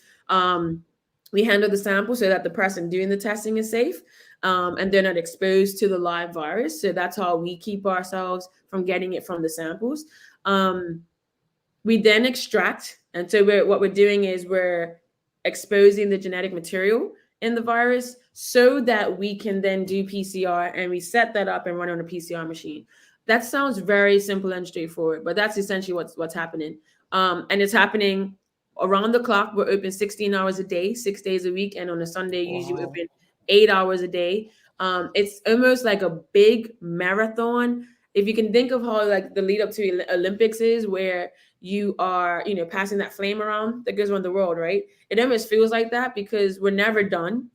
We handle the sample so that the person doing the testing is safe, and they're not exposed to the live virus. So that's how we keep ourselves from getting it from the samples. We then extract. And so what we're doing is we're exposing the genetic material in the virus so that we can then do PCR, and we set that up and run on a PCR machine. That sounds very simple and straightforward, but that's essentially what's happening. And it's happening around the clock. We're open 16 hours a day, 6 days a week. And on a Sunday, usually we're open 8 hours a day. It's almost like a big marathon. If you can think of how like the lead up to Olympics is, where you are, passing that flame around that goes around the world, right? It almost feels like that because we're never done.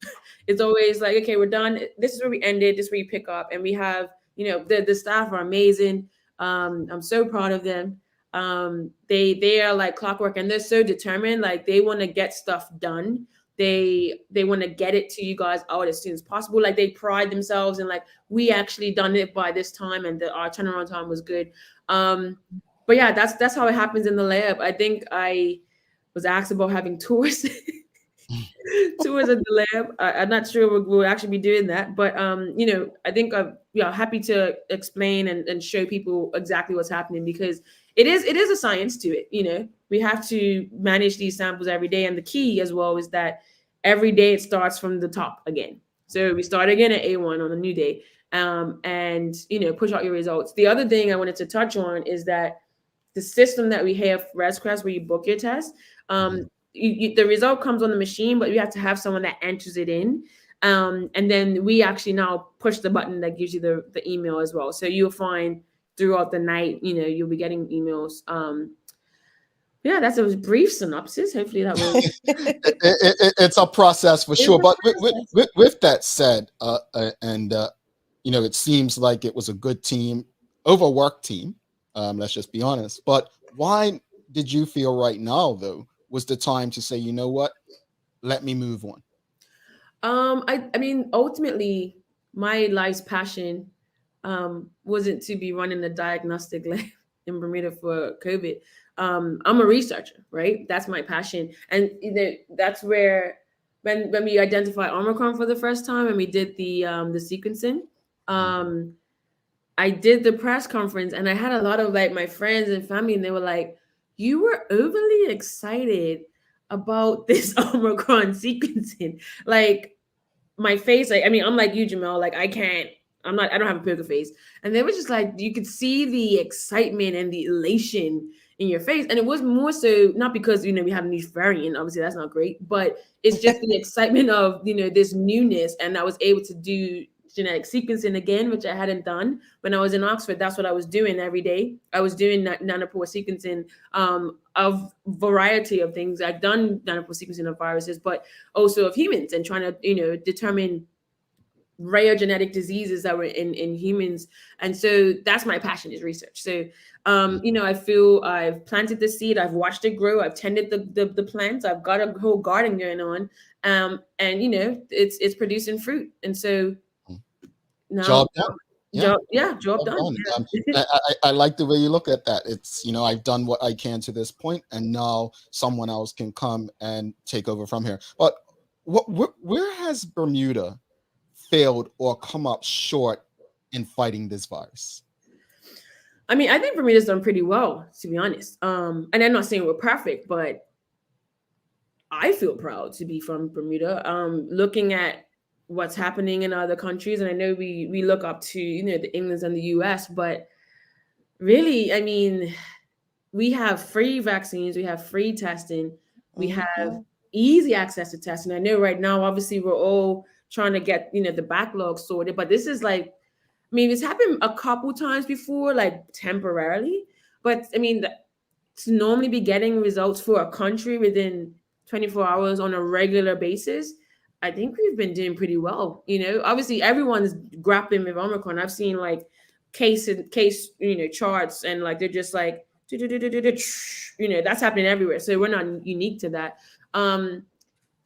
It's always like, okay, we're done. This is where we ended. This is where you pick up. And we have, the staff are amazing. I'm so proud of them. They are like clockwork, and they're so determined. Like they want to get stuff done. They want to get it to you guys out as soon as possible. Like they pride themselves in like, we actually done it by this time, and our turnaround time was good. But yeah, that's how it happens in the lab. I think I was asked about having tours. Tours at the lab. I'm not sure we'll actually be doing that, but I think I'm happy to explain and show people exactly what's happening, because it is a science to it. We have to manage these samples every day, and the key as well is that every day it starts from the top again. So we start again at A1 on a new day, and push out your results. The other thing I wanted to touch on is that the system that we have, ResQuest, where you book your test, the result comes on the machine, but you have to have someone that enters it in. And then we actually now push the button that gives you the email as well. So you'll find throughout the night, you'll be getting emails. That's a brief synopsis. Hopefully that was. It's a process for sure. But with that said, it seems like it was a good team, overworked team. Let's just be honest. But why did you feel right now, though, was the time to say, you know what, let me move on? I mean, ultimately, my life's passion wasn't to be running a diagnostic lab in Bermuda for COVID. I'm a researcher, right? That's my passion. And that's where when we identified Omicron for the first time and we did the sequencing, I did the press conference, and I had a lot of like my friends and family, and they were like, you were overly excited about this Omicron sequencing. Like my face, I'm like you, Jamel, like I don't have a poker face. And they were just like, you could see the excitement and the elation in your face. And it was more so not because, we have a new variant, obviously that's not great, but it's just the excitement of, this newness. And I was able to do genetic sequencing again, which I hadn't done when I was in Oxford. That's what I was doing every day. I was doing nanopore sequencing of variety of things. I've done nanopore sequencing of viruses, but also of humans, and trying to, determine rare genetic diseases that were in humans. And so that's my passion, is research. So, I feel I've planted the seed, I've watched it grow, I've tended the plants, I've got a whole garden going on, and it's producing fruit. And so now, job done. Job done. Yeah. I like the way you look at that. It's, I've done what I can to this point, and now someone else can come and take over from here. But where has Bermuda failed or come up short in fighting this virus? I mean, I think Bermuda's done pretty well, to be honest. And I'm not saying we're perfect, but I feel proud to be from Bermuda. Looking at what's happening in other countries, and I know we look up to the Englands and the US, but really, I mean, we have free vaccines, we have free testing, we have easy access to testing. I know right now, obviously, we're all trying to get the backlog sorted, but this is like, I mean, it's happened a couple times before, like temporarily, but I mean, to normally be getting results for a country within 24 hours on a regular basis, I think we've been doing pretty well. Obviously everyone's grappling with Omicron. I've seen like case charts, and like they're just like that's happening everywhere. So we're not unique to that.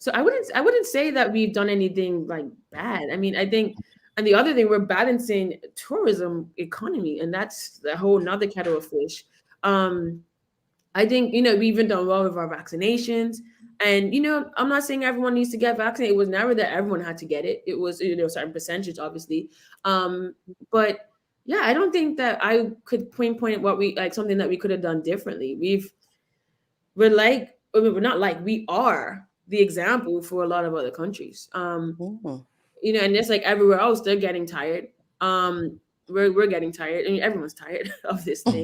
So I wouldn't say that we've done anything like bad. I mean, I think, and the other thing, we're balancing tourism economy, and that's the whole nother kettle of fish. Um, I think, we've even done well with our vaccinations. And, I'm not saying everyone needs to get vaccinated. It was never that everyone had to get it. It was, a certain percentage, obviously. But yeah, I don't think that I could pinpoint what something that we could have done differently. We are the example for a lot of other countries. Mhm. And just like everywhere else, they're getting tired. We're getting tired. I mean, everyone's tired of this thing.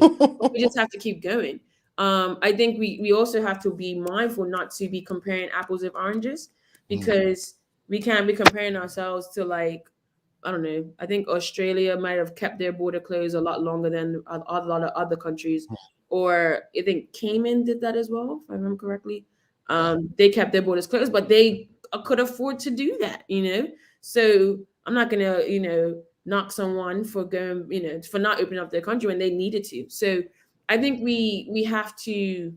We just have to keep going. I think we also have to be mindful not to be comparing apples with oranges, because we can't be comparing ourselves to, like, I don't know. I think Australia might have kept their border closed a lot longer than a lot of other countries, or I think Cayman did that as well, if I remember correctly. They kept their borders closed, but they could afford to do that, So I'm not gonna, knock someone for going, for not opening up their country when they needed to. So I think we have to,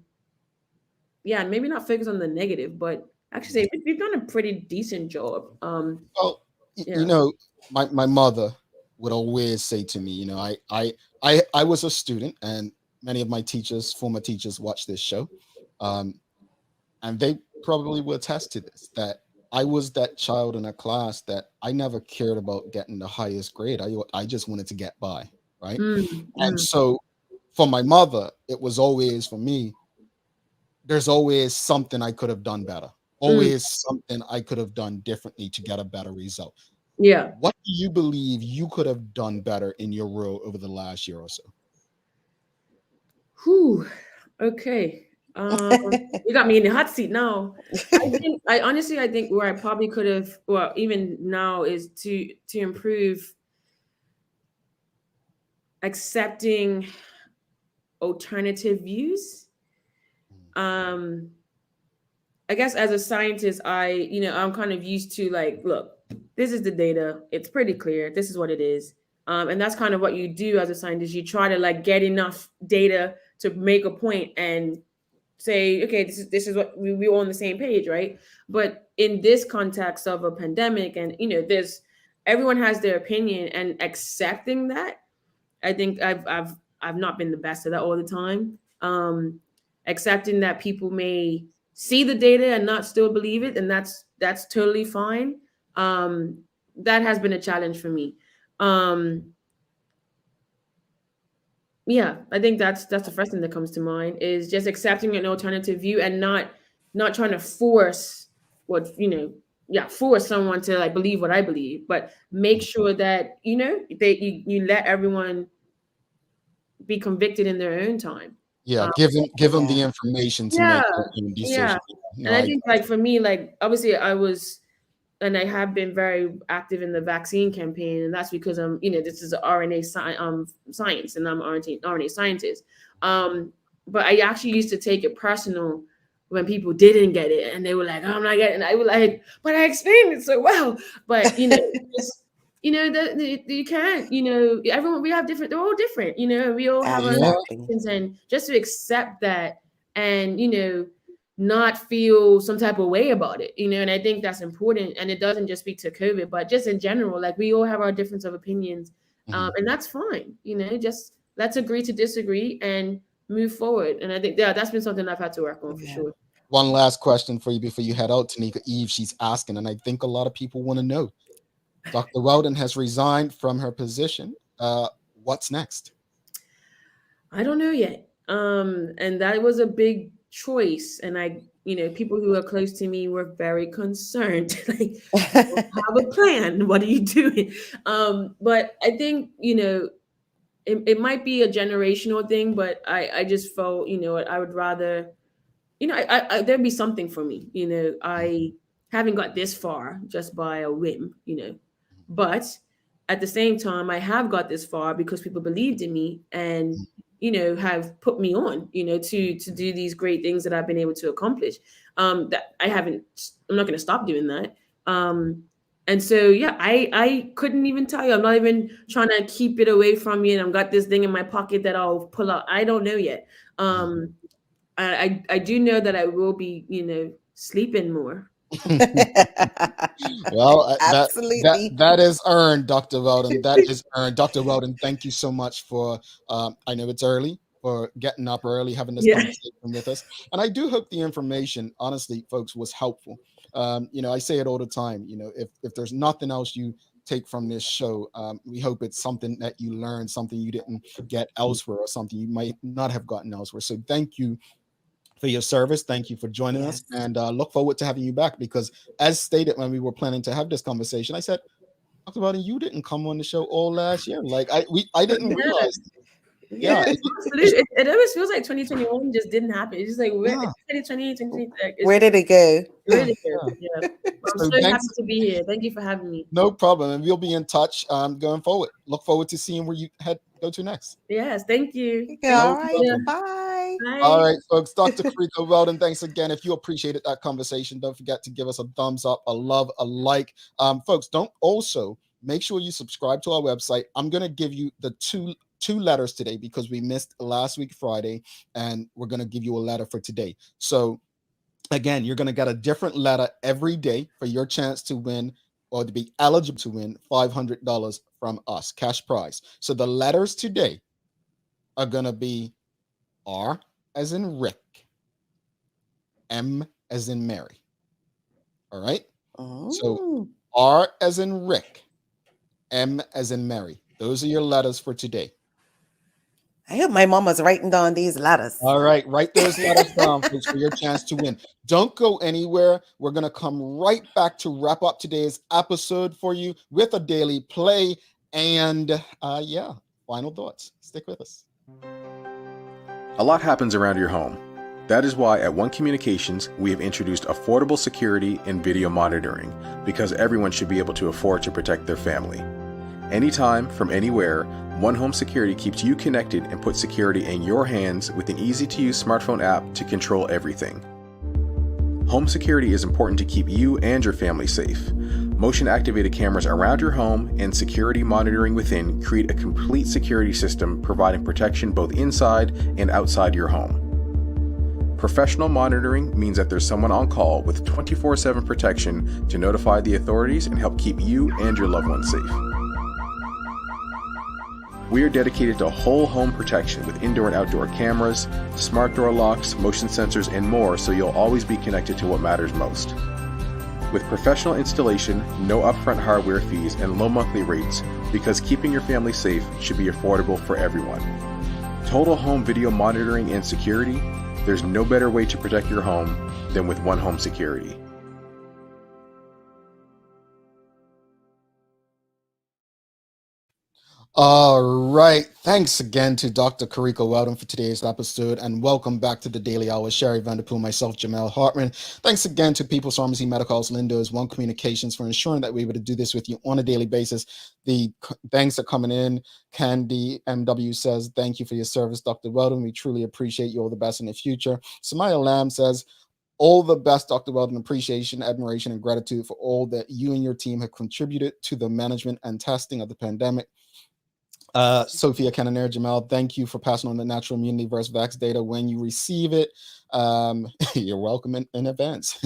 yeah, maybe not focus on the negative, but actually say we've done a pretty decent job. Well, Yeah. my mother would always say to me, I was a student, and many of my former teachers, watch this show, and they probably will attest to this, that I was that child in a class that I never cared about getting the highest grade. I just wanted to get by, right? And Mm. so for my mother, it was always, for me, there's always something I could have done better, Mm. always something I could have done differently to get a better result. Yeah. What do you believe you could have done better in your role over the last year or so? Whew. Okay. You got me in the hot seat now. I think where I probably could have, well, even now, is to improve accepting alternative views. I guess as a scientist, I'm kind of used to, like, look, this is the data. It's pretty clear. This is what it is. And that's kind of what you do as a scientist. You try to, like, get enough data to make a point and say, okay, this is what we're all on the same page, right? But in this context of a pandemic, and there's everyone has their opinion, and accepting that, I think I've not been the best at that all the time. Accepting that people may see the data and not still believe it, and that's totally fine. That has been a challenge for me. Um, yeah, I think that's the first thing that comes to mind, is just accepting an alternative view, and not trying to force force someone to, like, believe what I believe, but make sure that you let everyone be convicted in their own time. Yeah, Um, give them the Yeah. information to yeah, make their own yeah. decision. And I think, like, for me, like, obviously I have been very active in the vaccine campaign, and that's because this is science, and I'm an RNA scientist. But I actually used to take it personal when people didn't get it, and they were like, "Oh, I'm not getting it." I was like, "But I explained it so well." But just, you can't. Everyone, we have different. They're all different. We all have our Yeah, Exactly. limitations, and just to accept that, and not feel some type of way about it, and I think that's important. And it doesn't just speak to COVID, but just in general, like, we all have our difference of opinions, and that's fine. Just let's agree to disagree and move forward. And I think, yeah, that's been something I've had to work on for Yeah. sure. one last question for you before you head out, Tanika. Eve, she's asking, and I think a lot of people want to know. Dr. Weldon has resigned from her position. What's next? I don't know yet. And that was a big choice. And people who are close to me were very concerned. Like, have a plan. What are you doing? But I think, it might be a generational thing, but I just felt, I would rather, there'd be something for me. I haven't got this far just by a whim, but at the same time, I have got this far because people believed in me, and have put me on, to do these great things that I've been able to accomplish. That I'm not going to stop doing that. And so, yeah, I couldn't even tell you. I'm not even trying to keep it away from you, and I've got this thing in my pocket that I'll pull out. I don't know yet. I do know that I will be, sleeping more. Well, Absolutely. that is earned, Dr. Weldon. That is earned, Dr. Weldon. Thank you so much for. I know it's early, for getting up early, having this Yeah. conversation with us, and I do hope the information, honestly, folks, was helpful. I say it all the time. If there's nothing else you take from this show, we hope it's something that you learned, something you didn't get elsewhere, or something you might not have gotten elsewhere. So thank you for your service. Thank you for joining us, Yes. and look forward to having you back, because as stated when we were planning to have this conversation, I said, Dr. Weldon, you didn't come on the show all last year. Like I didn't Yeah. realize. Yeah, Yeah, it always feels like 2021 just didn't happen. It's just like where yeah, 2020, 2020, like, Where did it go? where yeah, did it go? yeah. Yeah. I'm So so happy thanks. to be here. Thank you for having me. No problem, and we'll be in touch going forward. Look forward to seeing where you go to next. Yes, thank you. All No right. problem. Bye. Bye. All right, folks. Dr. Carika Weldon, thanks again. If you appreciated that conversation, don't forget to give us a thumbs up, a love, a like. Folks, don't also make sure you subscribe to our website. I'm going to give you the two letters today because we missed last week, Friday, and we're going to give you a letter for today. So again, you're going to get a different letter every day for your chance to win, or to be eligible to win $500 from us, cash prize. So the letters today are going to be R as in Rick, M as in Mary. All right. So Oh, R as in Rick, M as in Mary. Those are your letters for today. I hope my mama's writing down these letters. All right. Write those letters down, folks, for your chance to win. Don't go anywhere. We're going to come right back to wrap up today's episode for you with a daily play. And final thoughts. Stick with us. A lot happens around your home. That is why at One Communications, we have introduced affordable security and video monitoring, because everyone should be able to afford to protect their family. Anytime, from anywhere, One Home Security keeps you connected and puts security in your hands with an easy-to-use smartphone app to control everything. Home security is important to keep you and your family safe. Motion-activated cameras around your home and security monitoring within create a complete security system providing protection both inside and outside your home. Professional monitoring means that there's someone on call with 24/7 protection to notify the authorities and help keep you and your loved ones safe. We are dedicated to whole home protection with indoor and outdoor cameras, smart door locks, motion sensors, and more, so you'll always be connected to what matters most. With professional installation, no upfront hardware fees, and low monthly rates, because keeping your family safe should be affordable for everyone. Total home video monitoring and security, there's no better way to protect your home than with One Home Security. All right. Thanks again to Dr. Carika Weldon for today's episode, and welcome back to the Daily Hour. Sherry Vanderpool, myself, Jamel Hartman. Thanks again to People's Pharmacy Medical House Lindo's One Communications for ensuring that we're able to do this with you on a daily basis. The thanks are coming in. Candy MW says, thank you for your service, Dr. Weldon. We truly appreciate you. All the best in the future. Samaya Lamb says, all the best, Dr. Weldon. Appreciation, admiration, and gratitude for all that you and your team have contributed to the management and testing of the pandemic. Sophia Cananer Jamal, thank you for passing on the natural immunity versus vax data when you receive it. You're welcome in advance.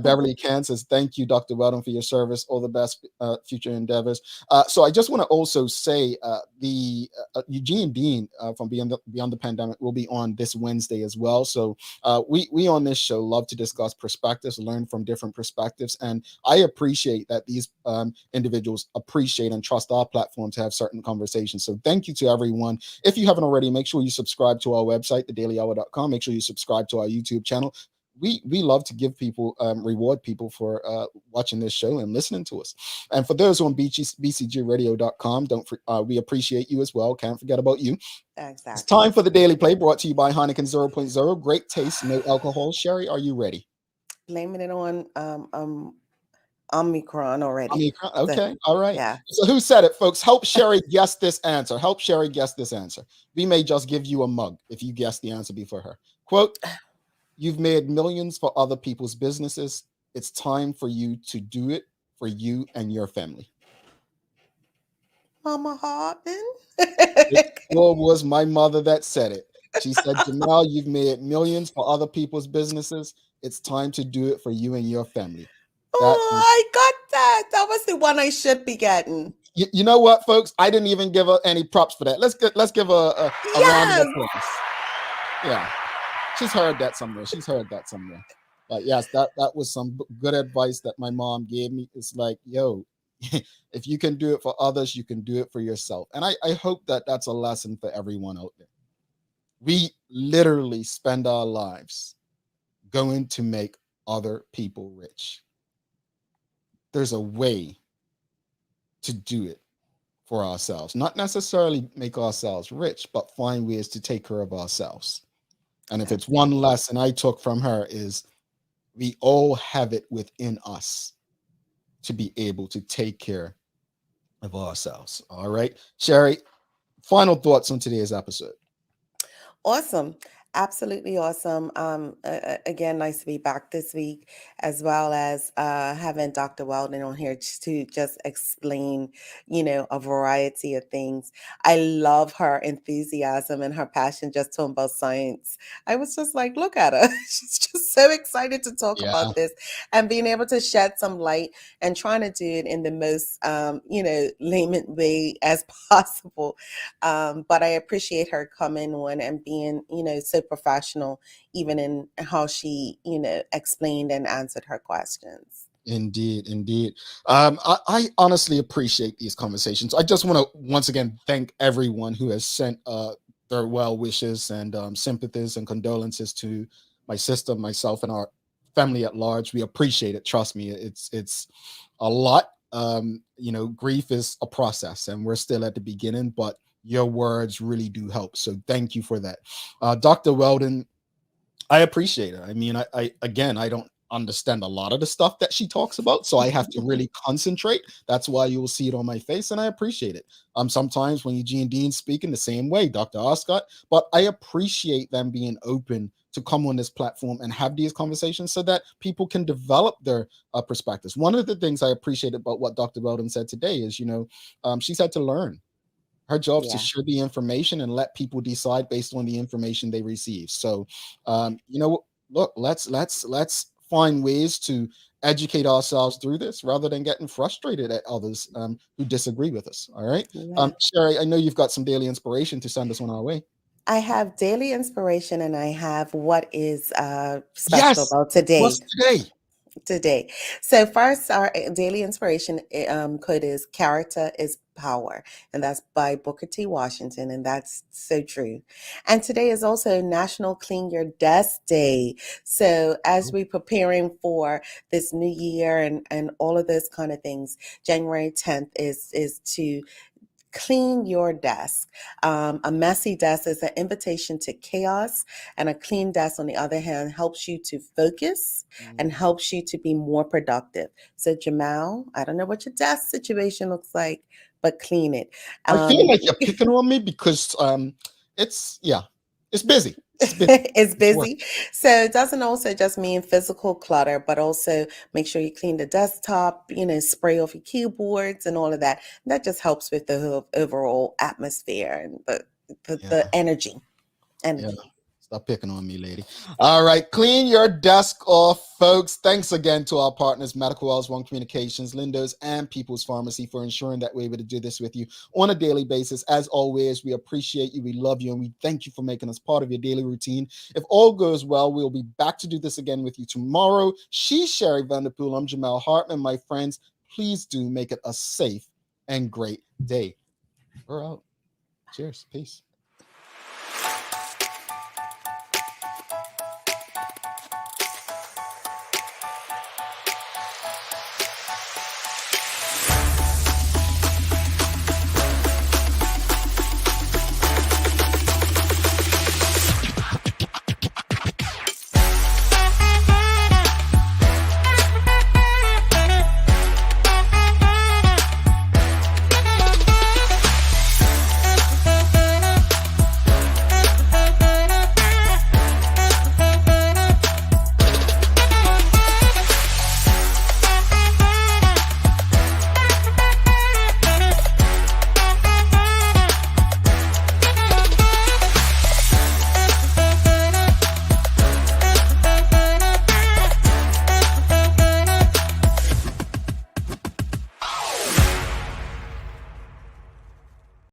Beverly Can says, thank you, Dr. Weldon, for your service. All the best future endeavors. So I just want to also say the Eugene Dean from Beyond the Pandemic will be on this Wednesday as well. So we on this show love to discuss perspectives, learn from different perspectives. And I appreciate that these individuals appreciate and trust our platform to have certain conversations. So thank you to everyone. If you haven't already, make sure you subscribe to our website, thedailyhour.com. Make sure you subscribe to our YouTube channel. We love to give people, reward people for watching this show and listening to us. And for those on bcgradio.com, we appreciate you as well. Can't forget about you. exactly. It's time for the Daily Play, brought to you by Heineken 0.0. Great taste, no alcohol. Sherry, are you ready? Blaming it on Omicron already. Okay, all right. Yeah. So who said it, folks? Help Sherry guess this answer. Help Sherry guess this answer. We may just give you a mug if you guess the answer before her. Quote, you've made millions for other people's businesses. It's time for you to do it for you and your family. Mama Hartman. It was my mother that said it. She said, Jamal, you've made millions for other people's businesses. It's time to do it for you and your family. Oh, I got that. That was the one I should be getting. You know what, folks? I didn't even give her any props for that. Let's give a round of Yes. applause. Yeah, she's heard that somewhere. But yes, that was some good advice that my mom gave me. It's like, yo, if you can do it for others, you can do it for yourself. And I hope that that's a lesson for everyone out there. We literally spend our lives going to make other people rich. There's a way to do it for ourselves, not necessarily make ourselves rich, but find ways to take care of ourselves. And if it's one lesson I took from her is we all have it within us to be able to take care of ourselves. All right, Sherry, final thoughts on today's episode. Awesome. Absolutely awesome. Again, nice to be back this week, as well as having Dr. Weldon on here to just explain, a variety of things. I love her enthusiasm and her passion just talking about science. I was just like, look at her. She's just so excited to talk about this and being able to shed some light and trying to do it in the most, layman way as possible. But I appreciate her coming on and being, so professional, even in how she, explained and answered her questions. Indeed. I honestly appreciate these conversations. I just want to once again thank everyone who has sent their well wishes and sympathies and condolences to my sister, myself, and our family at large. We appreciate it. Trust me, it's a lot. Grief is a process, and we're still at the beginning, but your words really do help. So thank you for that. Dr. Weldon, I appreciate it. I mean, I don't understand a lot of the stuff that she talks about, so I have to really concentrate. That's why you will see it on my face, and I appreciate it. Sometimes when Eugene Dean's speaking the same way, Dr. Oscott, but I appreciate them being open to come on this platform and have these conversations so that people can develop their perspectives. One of the things I appreciate about what Dr. Weldon said today is, she's had to learn. Her job is to share the information and let people decide based on the information they receive. So, look, let's find ways to educate ourselves through this rather than getting frustrated at others who disagree with us. All right, Sherry, I know you've got some daily inspiration to send us on our way. I have daily inspiration, and I have what is special about today. What's today. So first, our daily inspiration code is character is power, and that's by Booker T. Washington, and that's so true. And today is also National Clean Your Desk Day. So as we're preparing for this new year and all of those kind of things, January 10th is to clean your desk. A messy desk is an invitation to chaos, and a clean desk, on the other hand, helps you to focus and helps you to be more productive. So, Jamal, I don't know what your desk situation looks like, but clean it. I feel like you're picking on me because it's busy. It's busy. So it doesn't also just mean physical clutter, but also make sure you clean the desktop, spray off your keyboards and all of that. That just helps with the overall atmosphere and the energy. Stop picking on me, lady. All right, clean your desk off, folks. Thanks again to our partners, Medical Wells, One Communications, Lindo's, and People's Pharmacy for ensuring that we're able to do this with you on a daily basis. As always, we appreciate you, we love you, and we thank you for making us part of your daily routine. If all goes well, we'll be back to do this again with you tomorrow. She's Sherry Vanderpool. I'm Jamal Hartman. My friends, please do make it a safe and great day. We're out. Cheers. Peace.